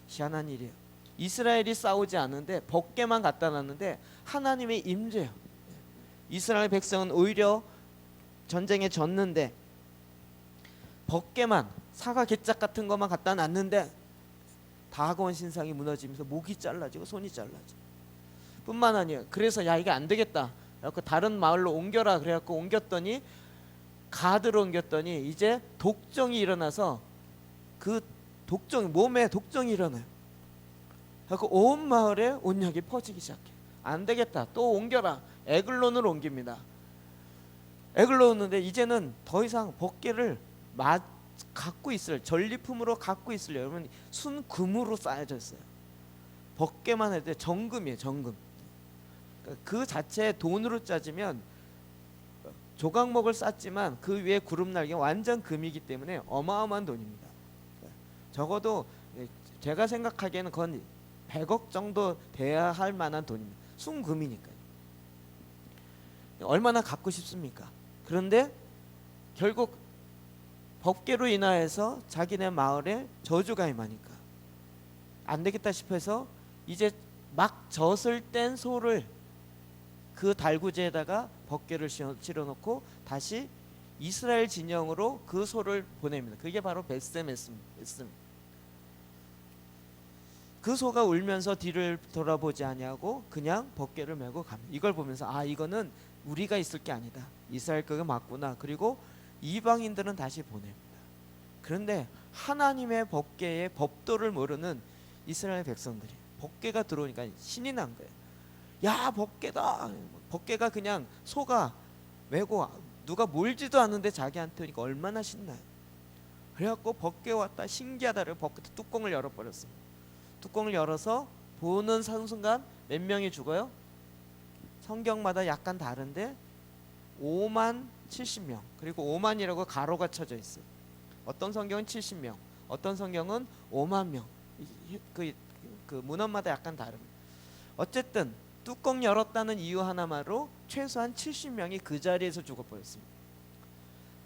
희한한 일이에요. 이스라엘이 싸우지 않는데 법궤만 갖다 놨는데 하나님의 임재예요. 이스라엘 백성은 오히려 전쟁에 졌는데 법궤만, 사과 개짝 같은 것만 갖다 놨는데 다곤 신상이 무너지면서 목이 잘라지고 손이 잘라지고 뿐만 아니에요. 그래서 야, 이게 안 되겠다. 그래서 다른 마을로 옮겨라. 그래갖고 옮겼더니 가드로 옮겼더니 이제 독정이 일어나서 그 몸에 독정이 일어나요. 그래서 온 마을에 온약이 퍼지기 시작해. 안 되겠다. 또 옮겨라. 에글론으로 옮깁니다. 에글론인데 이제는 더 이상 법궤를 갖고 있을, 전리품으로 갖고 있을, 여러분 순금으로 쌓여져 있어요. 법궤만 할 때 정금이에요. 정금. 그 자체 돈으로 따지면 조각목을 쌌지만 그 위에 구름날개가 완전 금이기 때문에 어마어마한 돈입니다. 적어도 제가 생각하기에는 그건 100억 정도 돼야 할 만한 돈입니다. 순금이니까요. 얼마나 갖고 싶습니까? 그런데 결국 법궤로 인하여서 자기네 마을에 저주가 임하니까 안 되겠다 싶어서 이제 막 젖을 뗀 소를 그 달구지에다가 법궤를 실어놓고 다시 이스라엘 진영으로 그 소를 보냅니다. 그게 바로 벳셈입니다. 그 소가 울면서 뒤를 돌아보지 아니하고 그냥 법궤를 메고 갑니다. 이걸 보면서 아, 이거는 우리가 있을 게 아니다. 이스라엘 거가 맞구나. 그리고 이방인들은 다시 보냅니다. 그런데 하나님의 법궤의 법도를 모르는 이스라엘 백성들이 법궤가 들어오니까 신이 난 거예요. 야, 법궤다. 법궤가 그냥 소가 메고 누가 몰지도 않는데 자기한테 오니까 얼마나 신나요. 그래갖고 법궤 왔다 신기하다를 법궤 뚜껑을 열어버렸습니다. 뚜껑을 열어서 보는 순간 몇 명이 죽어요? 성경마다 약간 다른데 5만 70명 그리고 5만이라고 가로가 쳐져 있어요. 어떤 성경은 70명, 어떤 성경은 5만 명. 그 문헌마다 약간 다릅니다. 어쨌든 뚜껑 열었다는 이유 하나만으로 최소한 70명이 그 자리에서 죽어버렸습니다.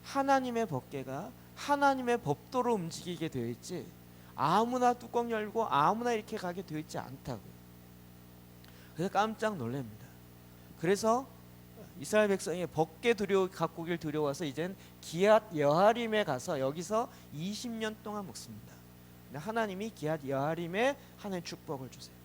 하나님의 법궤가 하나님의 법도로 움직이게 되어 있지 아무나 뚜껑 열고 아무나 이렇게 가게 되어 있지 않다고요. 그래서 깜짝 놀랍니다. 그래서 이스라엘 백성이 법궤 갖고 오길 두려워서 이젠 기앗 여하림에 가서 여기서 20년 동안 묵습니다. 하나님이 기앗 여하림에 하나님 축복을 주세요.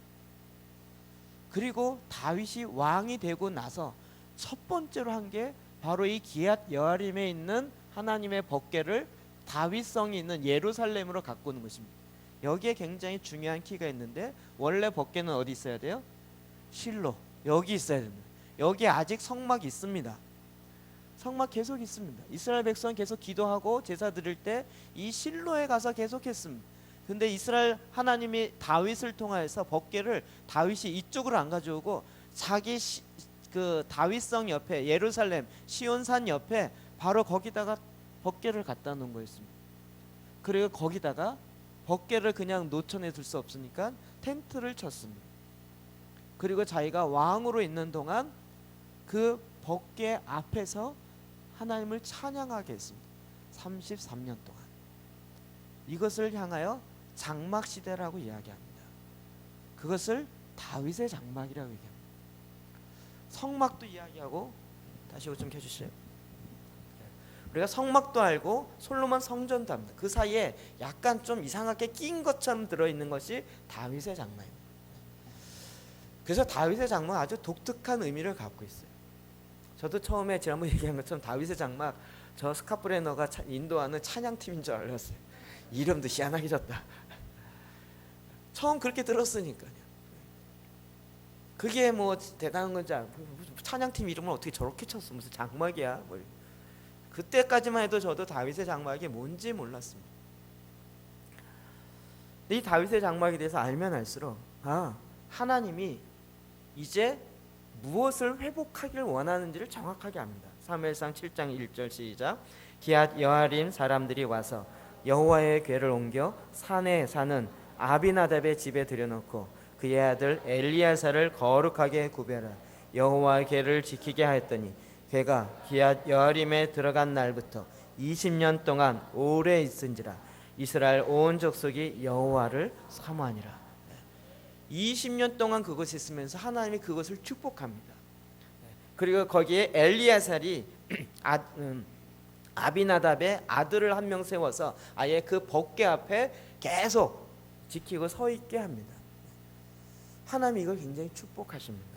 그리고 다윗이 왕이 되고 나서 첫 번째로 한 게 바로 이 기앗 여하림에 있는 하나님의 법궤를 다윗성이 있는 예루살렘으로 갖고 오는 것입니다. 여기에 굉장히 중요한 키가 있는데 원래 법궤는 어디 있어야 돼요? 실로. 여기 있어야 됩니다. 여기에 아직 성막이 있습니다. 성막 계속 있습니다. 이스라엘 백성은 계속 기도하고 제사 드릴 때 이 실로에 가서 계속 했습니다. 근데 이스라엘 하나님이 다윗을 통하여서 법궤를 다윗이 이쪽으로 안 가져오고 그 다윗성 옆에 예루살렘 시온산 옆에 바로 거기다가 법궤를 갖다 놓은 거였습니다. 그리고 거기다가 법궤를 그냥 노천에 둘 수 없으니까 텐트를 쳤습니다. 그리고 자기가 왕으로 있는 동안 그 법궤 앞에서 하나님을 찬양하게 했습니다. 33년 동안. 이것을 향하여 장막 시대라고 이야기합니다. 그것을 다윗의 장막이라고 얘기합니다. 성막도 이야기하고, 다시 이거 좀 켜주실래요? 우리가 성막도 알고 솔로몬 성전도 합니다. 그 사이에 약간 좀 이상하게 낀 것처럼 들어있는 것이 다윗의 장막입니다. 그래서 다윗의 장막 아주 독특한 의미를 갖고 있어요. 저도 처음에 지난번 얘기한 것처럼 다윗의 장막, 저 스카프레너가 인도하는 찬양팀인 줄 알았어요. 이름도 희한하게 졌다. 처음 그렇게 들었으니까요. 그게 뭐 대단한 건지 알고, 찬양팀 이름을 어떻게 저렇게 쳤어, 무슨 장막이야 뭐. 그때까지만 해도 저도 다윗의 장막이 뭔지 몰랐습니다. 이 다윗의 장막에 대해서 알면 알수록 하나님이 이제 무엇을 회복하길 원하는지를 정확하게 압니다. 사무엘상 7장 1절 시작. 기앗 여아림 사람들이 와서 여호와의 궤를 옮겨 산에 사는 아비나답의 집에 들여놓고 그의 아들 엘리야사를 거룩하게 구별하 여호와의 궤를 지키게 하였더니 궤가 기앗 여아림에 들어간 날부터 20년 동안 오래 있은지라 이스라엘 온 족속이 여호와를 사모하니라. 20년 동안 그것이 있으면서 하나님이 그것을 축복합니다. 그리고 거기에 엘리야살이 아비나답의 아들을 한 명 세워서 아예 그 법궤 앞에 계속 지키고 서 있게 합니다. 하나님이 이걸 굉장히 축복하십니다.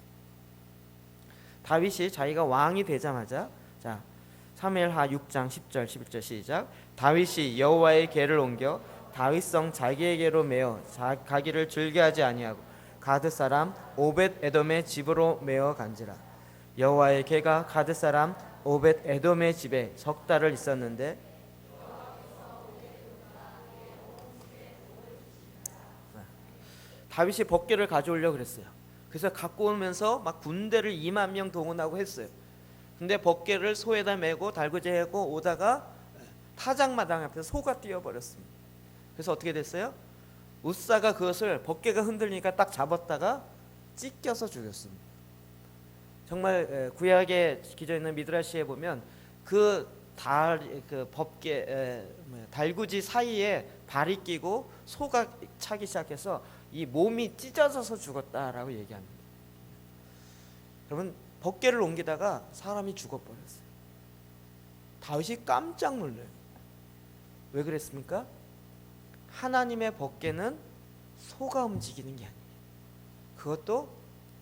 다윗이 자기가 왕이 되자마자, 자 사무엘하 6장 10절 11절 시작. 다윗이 여호와의 궤를 옮겨 다윗성 자기에게로 메어 가기를 즐겨하지 아니하고 가드 사람 오벳 에돔의 집으로 메어 간지라. 여호와의 궤가 가드 사람 오벳 에돔의 집에 석 달을 있었는데 다윗이 법궤를 가져오려고 그랬어요. 그래서 갖고 오면서 막 군대를 2만 명 동원하고 했어요. 근데 법궤를 소에다 메고 달구지하고 오다가 타작마당 앞에서 소가 뛰어버렸습니다. 그래서 어떻게 됐어요? 우사가 그것을 법궤가 흔들리니까 딱 잡았다가 찢겨서 죽였습니다. 정말 구약에 기져 있는 미드라시에 보면 그 법궤 달구지 사이에 발이 끼고 소가 차기 시작해서 이 몸이 찢어져서 죽었다라고 얘기합니다. 여러분, 법궤를 옮기다가 사람이 죽어버렸어요. 다윗이 깜짝 놀라요. 왜 그랬습니까? 하나님의 법궤는 소가 움직이는 게 아니에요. 그것도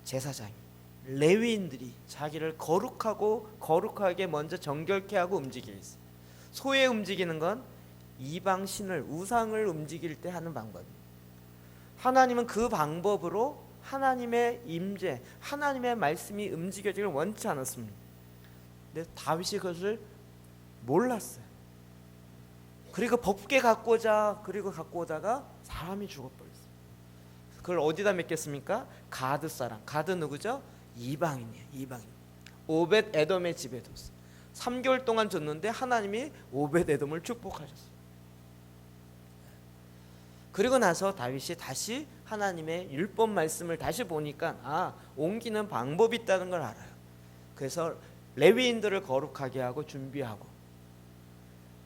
제사장이, 레위인들이 자기를 거룩하게 먼저 정결케 하고 움직이게 있어요. 소에 움직이는 건 이방 신을, 우상을 움직일 때 하는 방법입니다. 하나님은 그 방법으로 하나님의 임재, 하나님의 말씀이 움직여지길 원치 않았습니다. 근데 다윗이 그것을 몰랐어요. 그리고 법궤 갖고 오다가 사람이 죽어버렸어요. 그걸 어디다 맡겼습니까? 가드 사람. 가드 누구죠? 이방인이에요. 이방인. 오벳 에돔의 집에 뒀어요. 3개월 동안 줬는데 하나님이 오벳 에돔을 축복하셨어요. 그리고 나서 다윗이 다시 하나님의 율법 말씀을 다시 보니까 옮기는 방법이 있다는 걸 알아요. 그래서 레위인들을 거룩하게 하고 준비하고,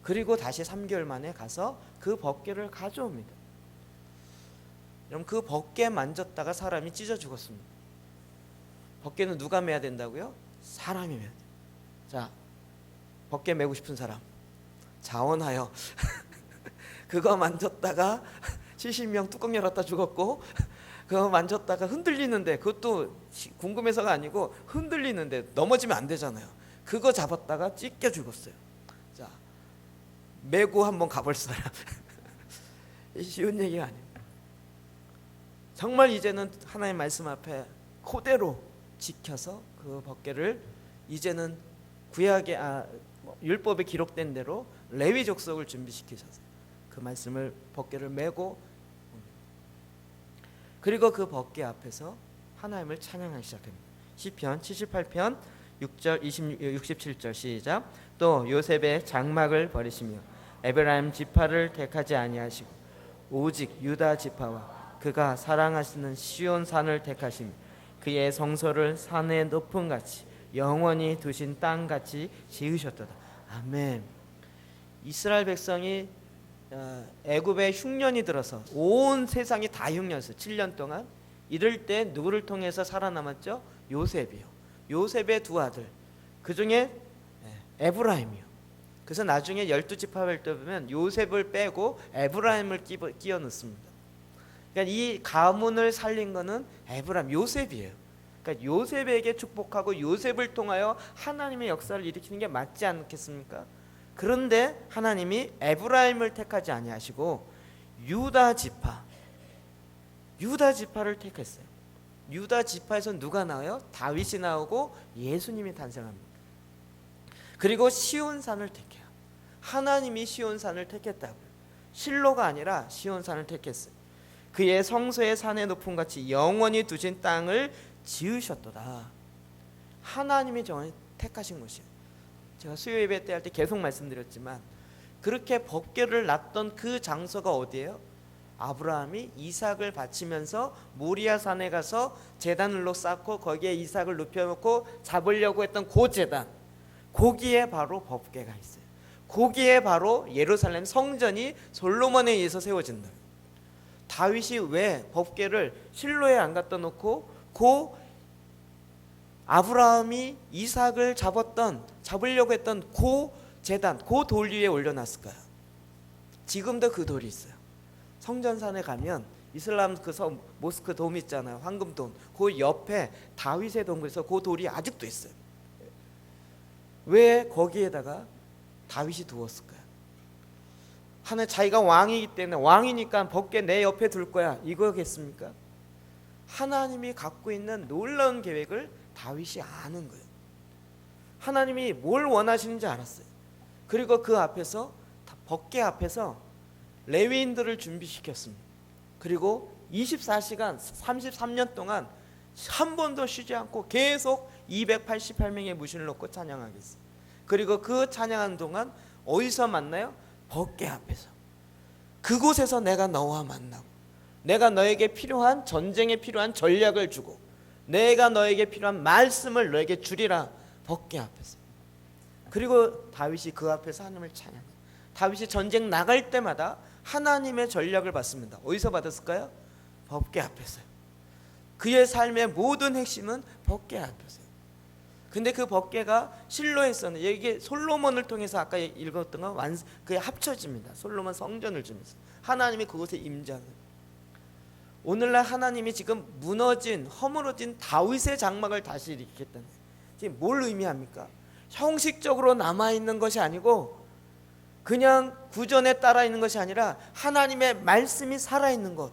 그리고 다시 3개월 만에 가서 그 법궤를 가져옵니다. 여러분, 그 법궤 만졌다가 사람이 찢어 죽었습니다. 법궤는 누가 메야 된다고요? 사람이 메야 돼요. 자, 법궤 메고 싶은 사람 자원하여 그거 만졌다가 70명 뚜껑 열었다 죽었고, 그거 만졌다가 흔들리는데, 그것도 궁금해서가 아니고 흔들리는데 넘어지면 안 되잖아요. 그거 잡았다가 찢겨 죽었어요. 자, 메고 한번 가볼 사람. 쉬운 얘기가 아닙니다. 정말 이제는 하나님의 말씀 앞에 그대로 지켜서 그 법궤를 이제는 구약의 율법에 기록된 대로 레위 족속을 준비시키셔서 그 말씀을 법궤를 메고, 그리고 그 법궤 앞에서 하나님을 찬양하기 시작합니다. 시편 78편 6절 67절 시작. 또 요셉의 장막을 버리시며 에브라임 지파를 택하지 아니하시고 오직 유다 지파와 그가 사랑하시는 시온 산을 택하시며 그의 성소를 산의 높음 같이 영원히 두신 땅 같이 지으셨도다. 아멘. 이스라엘 백성이 애굽에 흉년이 들어서 온 세상이 다 흉년이었어요. 7년 동안. 이럴 때 누구를 통해서 살아남았죠? 요셉이요. 요셉의 두 아들. 그 중에 에브라임이요. 그래서 나중에 12지파를 보면 요셉을 빼고 에브라임을 끼워 넣습니다. 그러니까 이 가문을 살린 거는 에브라임, 요셉이에요. 그러니까 요셉에게 축복하고 요셉을 통하여 하나님의 역사를 일으키는 게 맞지 않겠습니까? 그런데 하나님이 에브라임을 택하지 아니하시고 유다 지파를 택했어요. 유다 지파에서 누가 나와요? 다윗이 나오고 예수님이 탄생합니다. 그리고 시온산을 택해요. 하나님이 시온산을 택했다고요. 실로가 아니라 시온산을 택했어요. 그의 성소의 산의 높음 같이 영원히 두신 땅을 지으셨도다. 하나님이 정말 택하신 곳이에요. 제가 수요 예배 때 할 때 계속 말씀드렸지만 그렇게 법궤를 놨던 그 장소가 어디예요? 아브라함이 이삭을 바치면서 모리아 산에 가서 제단을 쌓고 거기에 이삭을 눕혀놓고 잡으려고 했던 그 제단, 거기에 바로 법궤가 있어요. 거기에 바로 예루살렘 성전이 솔로몬에 의해서 세워진다. 다윗이 왜 법궤를 실로에 안 갖다 놓고 그 아브라함이 이삭을 잡으려고 했던 그 제단, 그 돌 위에 올려놨을까요? 지금도 그 돌이 있어요. 성전산에 가면 이슬람 그 모스크 돔 있잖아요. 황금돔. 그 옆에 다윗의 동굴에서 그 돌이 아직도 있어요. 왜 거기에다가 다윗이 두었을까요? 하늘 자기가 왕이기 때문에 왕이니까 법궤 내 옆에 둘 거야 이거겠습니까? 하나님이 갖고 있는 놀라운 계획을 다윗이 아는 거예요. 하나님이 뭘 원하시는지 알았어요. 그리고 그 앞에서 법궤 앞에서 레위인들을 준비시켰습니다. 그리고 24시간 33년 동안 한 번도 쉬지 않고 계속 288명의 무신을 놓고 찬양하겠어요. 그리고 그 찬양하는 동안 어디서 만나요? 법궤 앞에서. 그곳에서 내가 너와 만나고 내가 너에게 필요한 전쟁에 필요한 전략을 주고 내가 너에게 필요한 말씀을 너에게 주리라. 법궤 앞에서. 그리고 다윗이 그 앞에서 하나님을 찬양해요. 다윗이 전쟁 나갈 때마다 하나님의 전략을 받습니다. 어디서 받았을까요? 법궤 앞에서요. 그의 삶의 모든 핵심은 법궤 앞에서요. 근데 그 법궤가 실로에 있었는데 이게 솔로몬을 통해서 아까 읽었던 건 그게 합쳐집니다. 솔로몬 성전을 주면서 하나님이 그곳에 임재하는. 오늘날 하나님이 지금 무너진 허물어진 다윗의 장막을 다시 일으키겠다는 이게 뭘 의미합니까? 형식적으로 남아있는 것이 아니고 그냥 구전에 따라 있는 것이 아니라 하나님의 말씀이 살아있는 것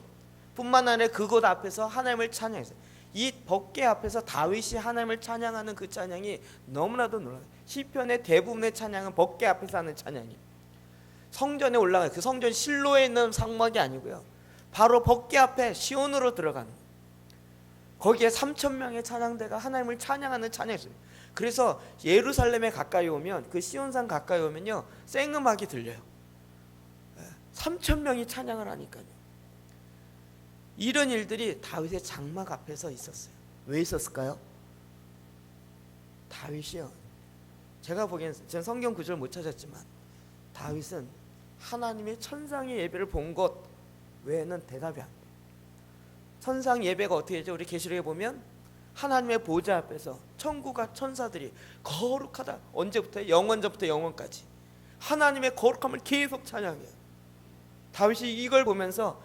뿐만 아니라 그곳 앞에서 하나님을 찬양했어요. 이 법궤 앞에서 다윗이 하나님을 찬양하는 그 찬양이 너무나도 놀라워요. 시편의 대부분의 찬양은 법궤 앞에서 하는 찬양이에요. 성전에 올라가요. 그 성전 실로에 있는 성막이 아니고요. 바로 법궤 앞에 시온으로 들어가는 거예요. 거기에 3,000명의 찬양대가 하나님을 찬양하는 찬양이었어요. 그래서 예루살렘에 가까이 오면 그 시온산 가까이 오면요 생음악이 들려요. 3,000명이 찬양을 하니까요. 이런 일들이 다윗의 장막 앞에서 있었어요. 왜 있었을까요? 다윗이요. 제가 보기엔 제가 성경 구절을 못 찾았지만 다윗은 하나님의 천상의 예배를 본 것 외에는 대답이 안 돼요. 천상 예배가 어떻게 되죠? 우리 계시록에 보면 하나님의 보좌 앞에서 천국과 천사들이 거룩하다. 언제부터? 영원전부터 영원까지 하나님의 거룩함을 계속 찬양해요. 다윗이 이걸 보면서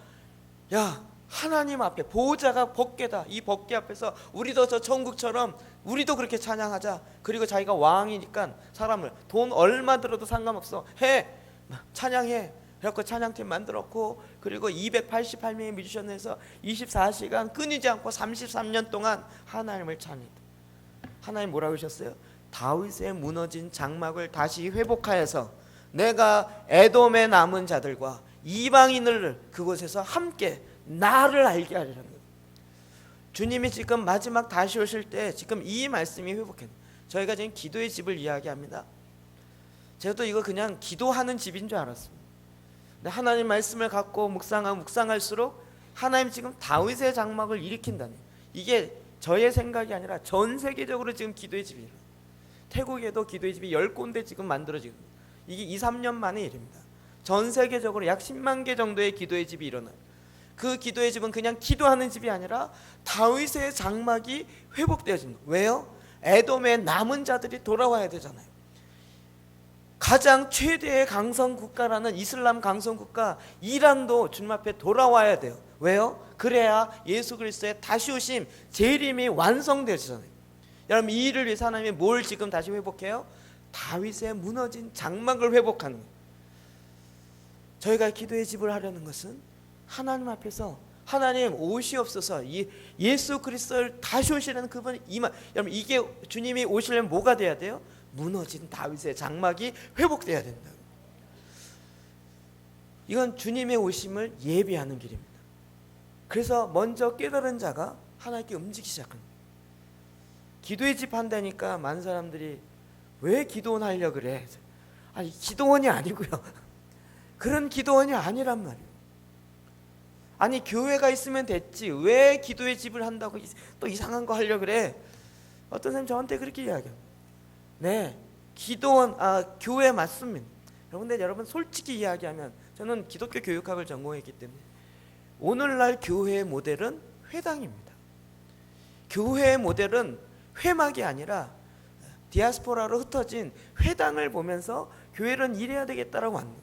야 하나님 앞에 보좌가 법궤다. 이 법궤 앞에서 우리도 저 천국처럼 우리도 그렇게 찬양하자. 그리고 자기가 왕이니까 사람을 돈 얼마 들어도 상관없어 해 찬양해. 그래서 찬양팀 만들었고 그리고 288명의 뮤지션에서 24시간 끊이지 않고 33년 동안 하나님을 찬양했다. 하나님 뭐라고 하셨어요? 다윗의 무너진 장막을 다시 회복하여서 내가 에돔의 남은 자들과 이방인을 그곳에서 함께 나를 알게 하리라는 거예요. 주님이 지금 마지막 다시 오실 때 지금 이 말씀이 회복해요. 저희가 지금 기도의 집을 이야기합니다. 저도 이거 그냥 기도하는 집인 줄 알았습니다. 근데 하나님 말씀을 갖고 묵상할수록 하나님 지금 다윗의 장막을 일으킨다니, 이게 저의 생각이 아니라 전 세계적으로 지금 기도의 집이에요. 태국에도 기도의 집이 10군데 지금 만들어지고, 이게 2-3년 만의 일입니다. 전 세계적으로 약 10만 개 정도의 기도의 집이 일어나요. 그 기도의 집은 그냥 기도하는 집이 아니라 다윗의 장막이 회복되어집니다. 왜요? 에돔의 남은 자들이 돌아와야 되잖아요. 가장 최대의 강성 국가라는 이슬람 강성 국가 이란도 주님 앞에 돌아와야 돼요. 왜요? 그래야 예수 그리스도의 다시 오심 재림이 완성되잖아요. 여러분, 이 일을 위해서 하나님이 뭘 지금 다시 회복해요? 다윗의 무너진 장막을 회복하는 거예요. 저희가 기도의 집을 하려는 것은 하나님 앞에서 하나님 오시옵소서, 예수 그리스도를 다시 오시려는 그분 여러분, 이게 주님이 오시려면 뭐가 돼야 돼요? 무너진 다윗의 장막이 회복돼야 된다. 이건 주님의 오심을 예비하는 길입니다. 그래서 먼저 깨달은 자가 하나님께 움직이기 시작합니다. 기도의 집 한다니까 많은 사람들이 왜 기도원 하려고 그래? 아니, 기도원이 아니고요. 그런 기도원이 아니란 말이에요. 아니, 교회가 있으면 됐지 왜 기도의 집을 한다고 또 이상한 거 하려고 그래? 어떤 사람이 저한테 그렇게 이야기해요. 네, 기도원, 교회 맞습니다. 그런데 여러분, 솔직히 이야기하면 저는 기독교 교육학을 전공했기 때문에 오늘날 교회의 모델은 회당입니다. 교회의 모델은 회막이 아니라 디아스포라로 흩어진 회당을 보면서 교회는 이래야 되겠다라고 하는 거예요.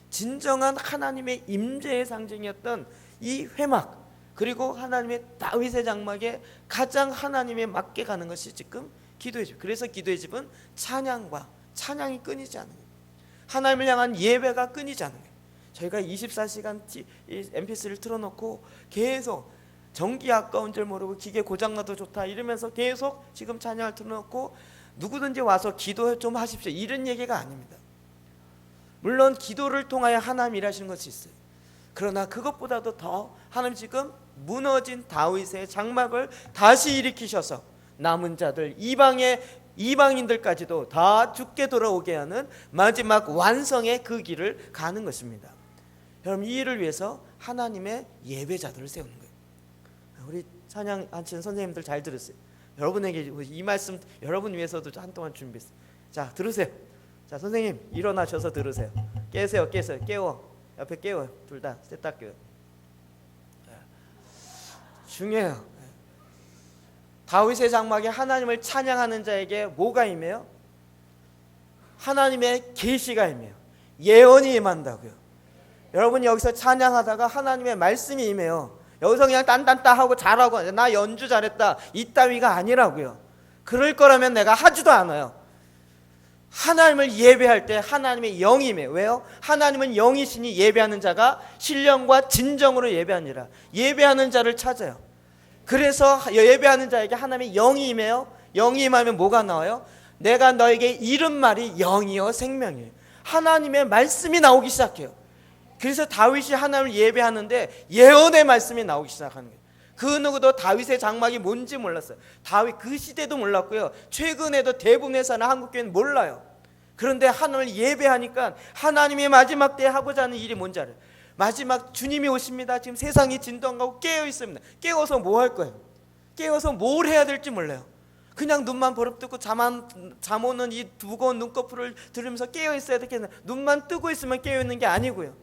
진정한 하나님의 임재의 상징이었던 이 회막, 그리고 하나님의 다윗의 장막에 가장 하나님에 맞게 가는 것이 지금 기도의 집. 그래서 기도의 집은 찬양이 끊이지 않는 거예요. 하나님을 향한 예배가 끊이지 않는 거예요. 저희가 24시간 mp3를 틀어놓고 계속 전기 아까운 줄 모르고 기계 고장나도 좋다 이러면서 계속 지금 찬양을 틀어놓고 누구든지 와서 기도 좀 하십시오 이런 얘기가 아닙니다. 물론 기도를 통하여 하나님 일하시는 것이 있어요. 그러나 그것보다도 더 하나님 지금 무너진 다윗의 장막을 다시 일으키셔서 남은 자들 이방인들까지도 다 죽게 돌아오게 하는 마지막 완성의 그 길을 가는 것입니다. 여러분, 이 일을 위해서 하나님의 예배자들을 세우는 거예요. 우리 찬양하시는 선생님들 잘 들으세요. 여러분에게 이 말씀 여러분 위해서도 한동안 준비했어요. 자, 들으세요. 자, 선생님 일어나셔서 들으세요. 깨세요. 깨워. 옆에 깨워요. 둘 다 셋 다 깨워요. 중요해요. 다윗의 장막에 하나님을 찬양하는 자에게 뭐가 임해요? 하나님의 계시가 임해요. 예언이 임한다고요. 여러분이 여기서 찬양하다가 하나님의 말씀이 임해요. 여기서 그냥 딴딴따 하고 잘하고 나 연주 잘했다 이따위가 아니라고요. 그럴 거라면 내가 하지도 않아요. 하나님을 예배할 때 하나님의 영이 임해요. 왜요? 하나님은 영이시니 예배하는 자가 신령과 진정으로 예배하니라. 예배하는 자를 찾아요. 그래서 예배하는 자에게 하나님의 영이 임해요. 영이 임하면 뭐가 나와요? 내가 너에게 이른 말이 영이요 생명이에요. 하나님의 말씀이 나오기 시작해요. 그래서 다윗이 하나님을 예배하는데 예언의 말씀이 나오기 시작하는 거예요. 그 누구도 다윗의 장막이 뭔지 몰랐어요. 다윗 그 시대도 몰랐고요. 최근에도 대부분의 사는 한국교회는 몰라요. 그런데 하나님을 예배하니까 하나님이 마지막 때에 하고자 하는 일이 뭔지 알아요. 마지막 주님이 오십니다. 지금 세상이 진동하고 깨어 있습니다. 깨워서 뭐 할 거예요? 깨워서 뭘 해야 될지 몰라요. 그냥 눈만 버럭뜨고 잠 오는 이 무거운 눈꺼풀을 들으면서 깨어 있어야 되겠나? 눈만 뜨고 있으면 깨어 있는 게 아니고요.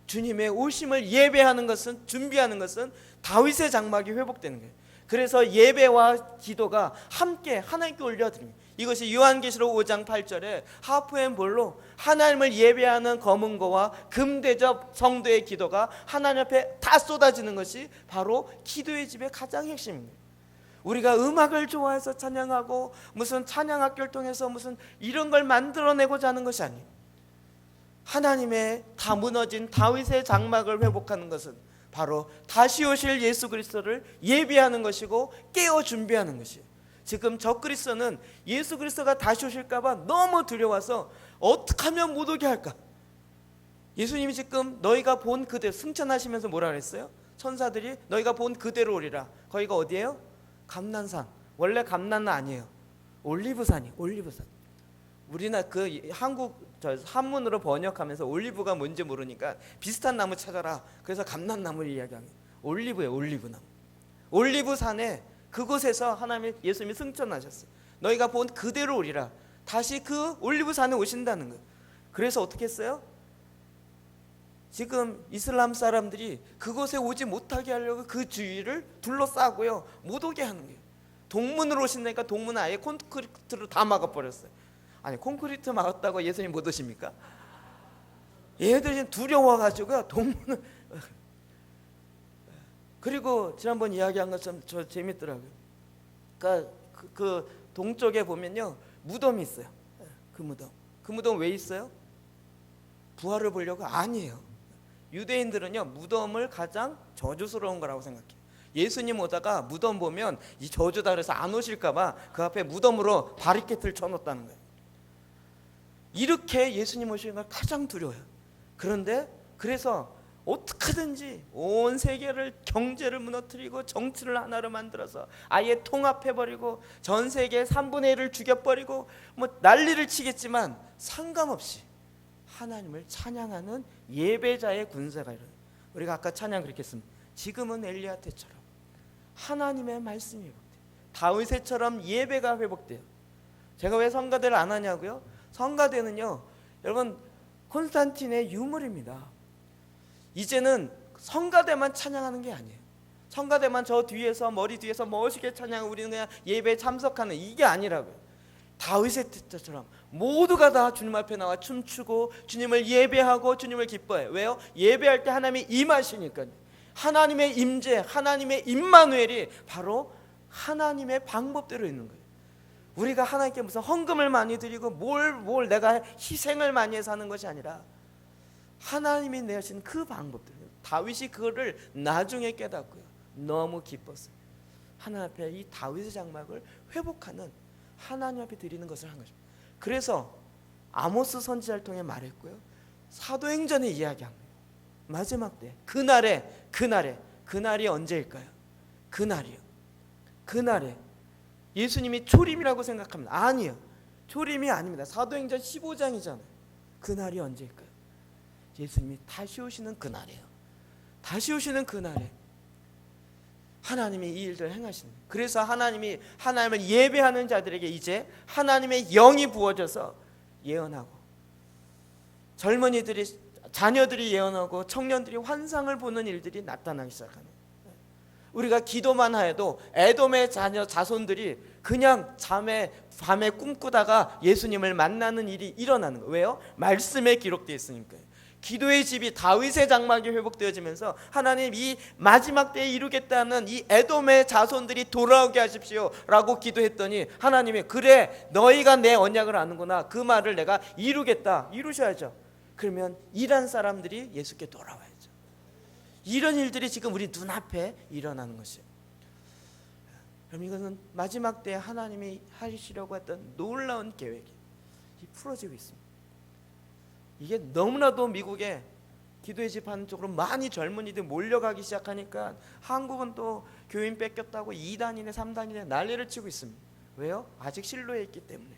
주님의 오심을 예배하는 것은, 준비하는 것은 다윗의 장막이 회복되는 거예요. 그래서 예배와 기도가 함께 하나님께 올려드립니다. 이것이 요한계시록 5장 8절에 하프앤볼로 하나님을 예배하는 검은고와 금대접 성도의 기도가 하나님 앞에 다 쏟아지는 것이 바로 기도의 집의 가장 핵심입니다. 우리가 음악을 좋아해서 찬양하고 무슨 찬양학교를 통해서 무슨 이런 걸 만들어내고자 하는 것이 아니에요. 하나님의 다 무너진 다윗의 장막을 회복하는 것은 바로 다시 오실 예수 그리스도를 예비하는 것이고 깨어 준비하는 것이에요. 지금 저 그리스도는 예수 그리스도가 다시 오실까 봐 너무 두려워서 어떻게 하면 못 오게 할까? 예수님이 지금 너희가 본 그대로 승천하시면서 뭐라 그랬어요? 천사들이 너희가 본 그대로 오리라. 거기가 어디예요? 감난산. 원래 감난은 아니에요. 올리브산이 올리브산. 우리나 그 한국 한문으로 번역하면서 올리브가 뭔지 모르니까 비슷한 나무 찾아라. 그래서 감난나무를 이야기하는 올리브예요. 올리브나무. 올리브산에 그곳에서 하나님 예수님이 승천하셨어요. 너희가 본 그대로 오리라. 다시 그 올리브산에 오신다는 거예요. 그래서 어떻게 했어요? 지금 이슬람 사람들이 그곳에 오지 못하게 하려고 그 주위를 둘러싸고요, 못 오게 하는 거예요. 동문으로 오신다니까 동문은 아예 콘크리트로 다 막아버렸어요. 아니, 콘크리트 막았다고 예수님 못 오십니까? 얘들이 두려워가지고 동문을. 그리고 지난번 이야기한 것처럼 저 재밌더라고요. 그러니까 그 동쪽에 보면요, 무덤이 있어요. 그 무덤 왜 있어요? 부활을 보려고? 아니에요. 유대인들은요, 무덤을 가장 저주스러운 거라고 생각해요. 예수님 오다가 무덤 보면 이 저주다 그래서 안 오실까봐 그 앞에 무덤으로 바리케이트를 쳐놓았다는 거예요. 이렇게 예수님 오시는 걸 가장 두려워요. 그런데 그래서 어떻게든지 온 세계를, 경제를 무너뜨리고 정치를 하나로 만들어서 아예 통합해버리고 전 세계 3분의 1을 죽여버리고 뭐 난리를 치겠지만 상관없이 하나님을 찬양하는 예배자의 군사가 일어나요. 우리가 아까 찬양 그렇게 했습니다. 지금은 엘리야 때처럼 하나님의 말씀이 회복돼요. 다윗처럼 예배가 회복돼요. 제가 왜 성가대를 안 하냐고요? 성가대는요, 여러분, 콘스탄틴의 유물입니다. 이제는 성가대만 찬양하는 게 아니에요. 성가대만 저 뒤에서, 머리 뒤에서 멋있게 찬양하고 우리는 그냥 예배에 참석하는, 이게 아니라고요. 다윗의 때처럼 모두가 다 주님 앞에 나와 춤추고 주님을 예배하고 주님을 기뻐해요. 왜요? 예배할 때 하나님이 임하시니까요. 하나님의 임재, 하나님의 임마누엘이 바로 하나님의 방법대로 있는 거예요. 우리가 하나님께 무슨 헌금을 많이 드리고 뭘 내가 희생을 많이 해서 하는 것이 아니라 하나님이 내신 그 방법대로. 다윗이 그거를 나중에 깨닫고요, 너무 기뻤어요. 하나님 앞에 이 다윗의 장막을 회복하는, 하나님 앞에 드리는 것을 한 거죠. 그래서 아모스 선지자를 통해 말했고요, 사도행전에 이야기한 거예요. 마지막 때 그날이 언제일까요? 그날에 예수님이 초림이라고 생각합니다. 아니요, 초림이 아닙니다. 사도행전 15장이잖아요. 그날이 언제일까요? 예수님이 다시 오시는 그날이에요. 다시 오시는 그날에 하나님이 이 일들을 행하시는 거예요. 그래서 하나님을 예배하는 자들에게 이제 하나님의 영이 부어져서 예언하고, 자녀들이 예언하고 청년들이 환상을 보는 일들이 나타나기 시작하는 거예요. 우리가 기도만 해도 에돔의 자손들이 그냥 밤에 꿈꾸다가 예수님을 만나는 일이 일어나는 거예요. 왜요? 말씀에 기록되어 있으니까요. 기도의 집이, 다윗의 장막이 회복되어지면서 하나님 이 마지막 때에 이루겠다는 이 에돔의 자손들이 돌아오게 하십시오 라고 기도했더니 하나님이, 그래 너희가 내 언약을 아는구나, 그 말을 내가 이루겠다. 이루셔야죠. 그러면 일한 사람들이 예수께 돌아와야죠. 이런 일들이 지금 우리 눈앞에 일어나는 것이에요. 그럼 이것은 마지막 때에 하나님이 하시려고 했던 놀라운 계획이 풀어지고 있습니다. 이게 너무나도 미국에 기도의 집 하는 쪽으로 많이 젊은이들 몰려가기 시작하니까 한국은 또 교인 뺏겼다고 2단이네 3단이네 난리를 치고 있습니다. 왜요? 아직 실로에 있기 때문에.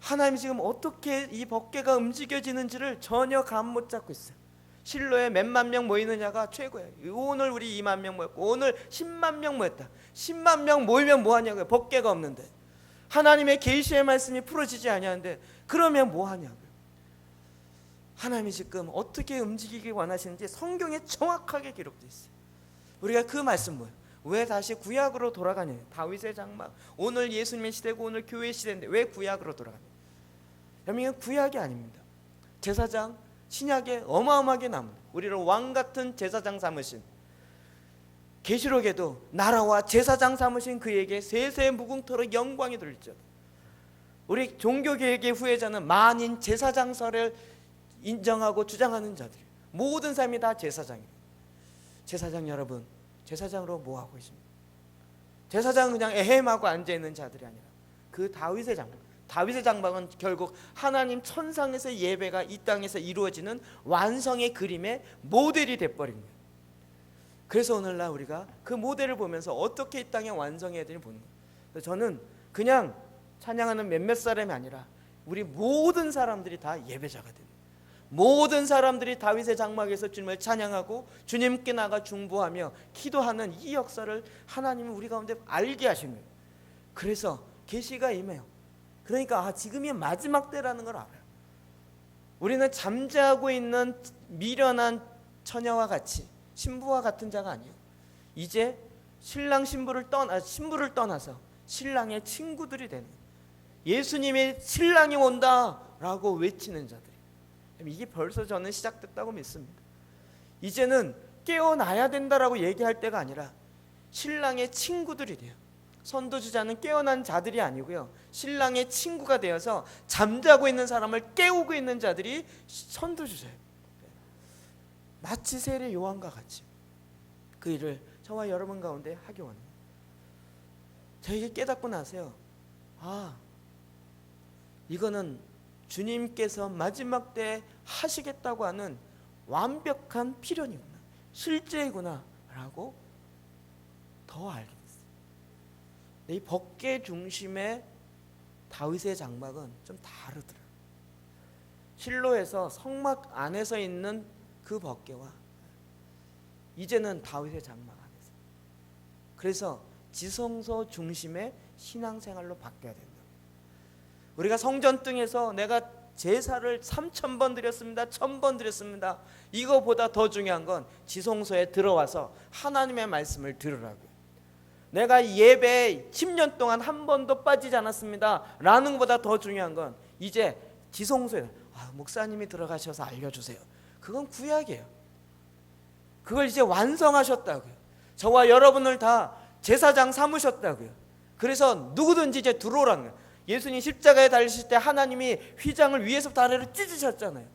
하나님이 지금 어떻게 이 법궤가 움직여지는지를 전혀 감 못 잡고 있어요. 실로에 몇만 명 모이느냐가 최고예요. 오늘 우리 2만 명 모였고 오늘 10만 명 모였다. 10만 명 모이면 뭐 하냐고요? 법궤가 없는데. 하나님의 계시의 말씀이 풀어지지 아니하는데 그러면 뭐 하냐고요? 하나님이 지금 어떻게 움직이기 원하시는지 성경에 정확하게 기록되어 있어요. 우리가 그 말씀 뭐예요? 왜 다시 구약으로 돌아가냐? 다윗의 장막, 오늘 예수님의 시대고 오늘 교회 시대인데 왜 구약으로 돌아가냐? 여러분, 구약이 아닙니다. 제사장, 신약에 어마어마하게 남은, 우리를 왕같은 제사장 삼으신, 계시록에도 나라와 제사장 삼으신 그에게 세세 무궁토록 영광이 돌릴지어다. 우리 종교개혁의 후예자는 만인 제사장설을 인정하고 주장하는 자들, 모든 사람이 다 제사장이에요. 제사장 여러분, 제사장으로 뭐 하고 있습니까? 제사장은 그냥 에헴하고 앉아있는 자들이 아니라 그 다윗의 장막, 다윗의 장막은 결국 하나님 천상에서 예배가 이 땅에서 이루어지는 완성의 그림의 모델이 돼버린 거예요. 그래서 오늘날 우리가 그 모델을 보면서 어떻게 이 땅에 완성해야 되는지 보는 거예요. 저는 그냥 찬양하는 몇몇 사람이 아니라 우리 모든 사람들이 다 예배자가 되는 거예요. 모든 사람들이 다윗의 장막에서 주님을 찬양하고 주님께 나가 중보하며 기도하는 이 역사를 하나님이 우리 가운데 알게 하신 거예요. 그래서 계시가 임해요. 그러니까 지금이 마지막 때라는 걸 알아요. 우리는 잠자고 있는 미련한 처녀와 같이 신부와 같은 자가 아니에요. 이제 신랑 신부를 떠나서 신랑의 친구들이 되는 거예요. 예수님의 신랑이 온다라고 외치는 자들이. 이게 벌써 저는 시작됐다고 믿습니다. 이제는 깨어나야 된다라고 얘기할 때가 아니라 신랑의 친구들이 돼요. 선도주자는 깨어난 자들이 아니고요, 신랑의 친구가 되어서 잠자고 있는 사람을 깨우고 있는 자들이 선도주자예요. 마치 세례 요한과 같이 그 일을 저와 여러분 가운데 하기 원합니다. 저에게 깨닫고 나서요, 이거는 주님께서 마지막 때 하시겠다고 하는 완벽한 필연이구나, 실제이구나 라고 더 알게 됐어요. 이 법궤 중심의 다윗의 장막은 좀 다르더라고요. 실로에서 성막 안에서 있는 그 법궤와 이제는 다윗의 장막 안에서, 그래서 지성소 중심의 신앙생활로 바뀌어야 된다. 우리가 성전 등에서 내가 제사를 3,000번 드렸습니다, 1,000번 드렸습니다, 이거보다 더 중요한 건 지성소에 들어와서 하나님의 말씀을 들으라고요. 내가 예배에 10년 동안 한 번도 빠지지 않았습니다 라는 것보다 더 중요한 건 이제 지성소에 목사님이 들어가셔서 알려주세요. 그건 구약이에요. 그걸 이제 완성하셨다고요. 저와 여러분을 다 제사장 삼으셨다고요. 그래서 누구든지 이제 들어오라는 거예요. 예수님 십자가에 달리실 때 하나님이 휘장을 위에서부터 아래로 찢으셨잖아요.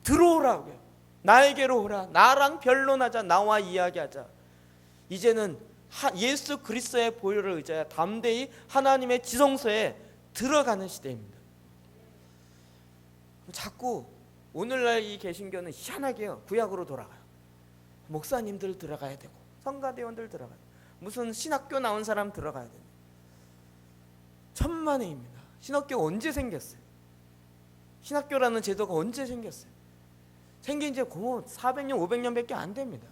들어오라고요. 나에게로 오라. 나랑 변론하자. 나와 이야기하자. 이제는 예수 그리스도의 보혈을 의지하여 담대히 하나님의 지성소에 들어가는 시대입니다. 자꾸 오늘날 이 개신교는 희한하게요, 구약으로 돌아가요. 목사님들 들어가야 되고 성가대원들 들어가야 되고 무슨 신학교 나온 사람 들어가야 되고. 천만에입니다. 신학교가 언제 생겼어요? 신학교라는 제도가 언제 생겼어요? 생긴 지 400년 500년밖에 안 됩니다.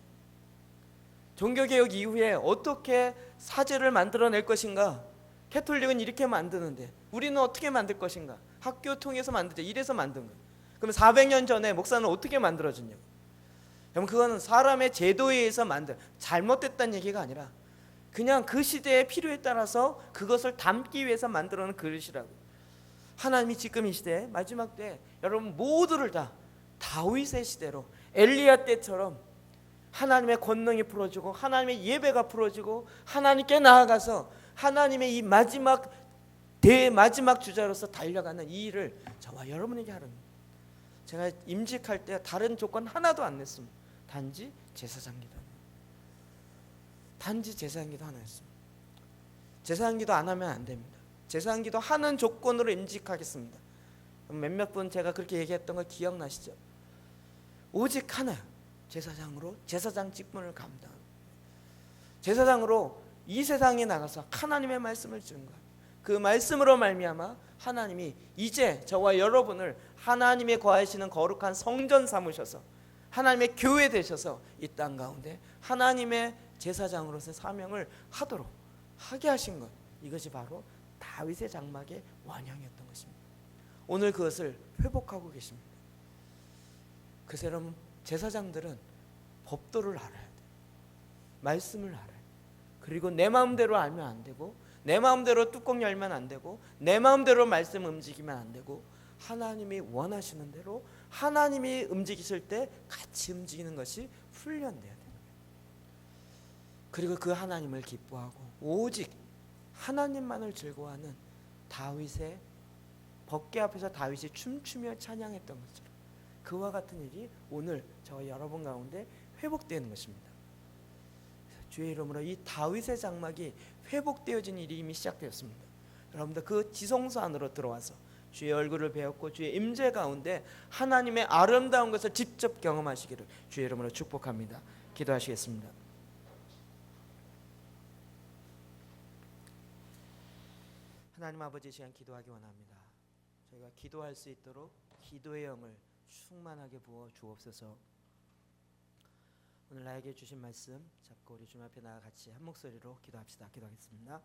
종교개혁 이후에 어떻게 사제를 만들어낼 것인가? 캐톨릭은 이렇게 만드는데 우리는 어떻게 만들 것인가? 학교 통해서 만들자, 이래서 만든 거예요. 그럼 400년 전에 목사는 어떻게 만들어졌냐고. 그럼 그거는 사람의 제도에 의해서 잘못됐다는 얘기가 아니라 그냥 그 시대의 필요에 따라서 그것을 담기 위해서 만들어놓은 그릇이라고. 하나님이 지금 이 시대 마지막 때 여러분 모두를 다 다윗의 시대로, 엘리야 때처럼 하나님의 권능이 풀어지고 하나님의 예배가 풀어지고 하나님께 나아가서 하나님의 이 마지막 대마지막 주자로서 달려가는 이 일을 저와 여러분에게 하는 거예요. 제가 임직할 때 다른 조건 하나도 안 냈습니다. 단지 제사장기도 하나였습니다. 제사장기도 안 하면 안 됩니다. 제사장기도 하는 조건으로 임직하겠습니다. 몇몇 분 제가 그렇게 얘기했던 거 기억나시죠? 오직 하나요. 제사장으로 제사장 직분을 감당하는, 제사장으로 이 세상에 나가서 하나님의 말씀을 증거하는, 그 말씀으로 말미암아 하나님이 이제 저와 여러분을 하나님의 거하시는 거룩한 성전 삼으셔서 하나님의 교회 되셔서 이 땅 가운데 하나님의 제사장으로서의 사명을 하게 하신 것, 이것이 바로 다윗의 장막의 완향이었던 것입니다. 오늘 그것을 회복하고 계십니다. 그래서 여러분, 제사장들은 법도를 알아야 돼요. 말씀을 알아야 돼요. 그리고 내 마음대로 알면 안 되고, 내 마음대로 뚜껑 열면 안 되고, 내 마음대로 말씀 움직이면 안 되고, 하나님이 원하시는 대로 하나님이 움직이실 때 같이 움직이는 것이 훈련돼야 돼요. 그리고 그 하나님을 기뻐하고 오직 하나님만을 즐거워하는 다윗의 법궤 앞에서 다윗이 춤추며 찬양했던 것처럼 그와 같은 일이 오늘 저와 여러분 가운데 회복되는 것입니다. 주의 이름으로 이 다윗의 장막이 회복되어진 일이 이미 시작되었습니다. 여러분들 그 지성소 안으로 들어와서 주의 얼굴을 배웠고 주의 임재 가운데 하나님의 아름다운 것을 직접 경험하시기를 주의 이름으로 축복합니다. 기도하시겠습니다. 하나님 아버지, 시간 기도하기 원합니다. 저희가 기도할 수 있도록 기도의 영을 충만하게 부어 주옵소서. 오늘 나에게 주신 말씀 잡고 우리 주님 앞에 나아 같이 한 목소리로 기도합시다. 기도하겠습니다.